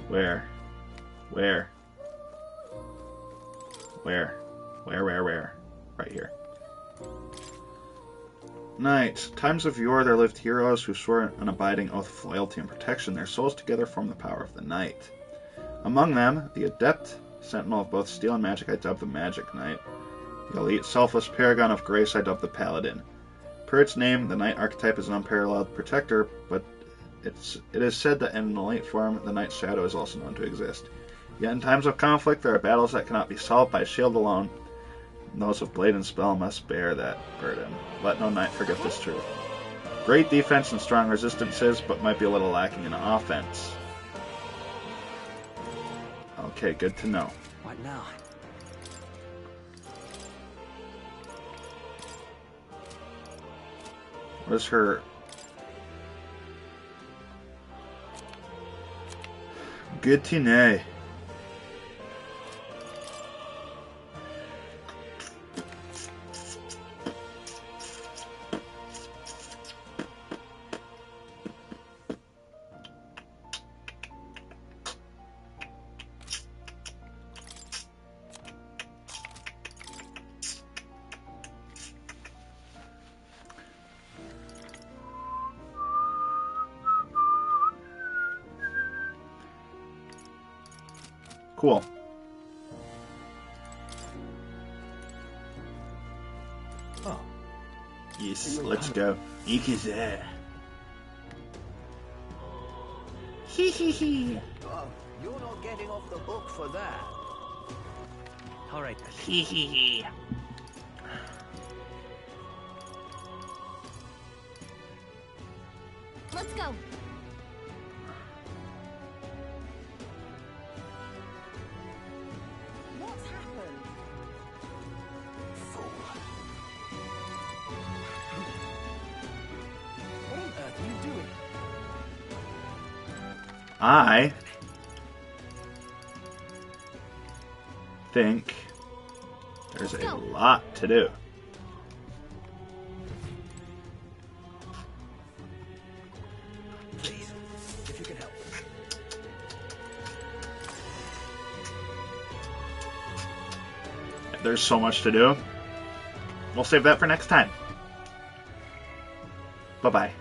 Where? Right here. Night. Times of yore there lived heroes who swore an abiding oath of loyalty and protection. Their souls together formed the power of the night. Among them, the adept sentinel of both steel and magic I dubbed the Magic Knight. The elite selfless paragon of grace I dubbed the Paladin. Per its name, the Knight archetype is an unparalleled protector, but it is said that in an elite form, the Knight's shadow is also known to exist. Yet in times of conflict, there are battles that cannot be solved by shield alone, and those of blade and spell must bear that burden. Let no knight forget this truth. Great defense and strong resistances, but might be a little lacking in offense. Okay, good to know. What now? What is her... Good to know. Cool. Oh. Yes, let's go. Ikize. Hee hee hee. Oh, you're not getting off the hook for that. All right. Hee hee hee. Let's go. What's happened? What on earth are you doing? I think there's a lot to do. Please, if you can help. There's so much to do. We'll save that for next time. Bye-bye.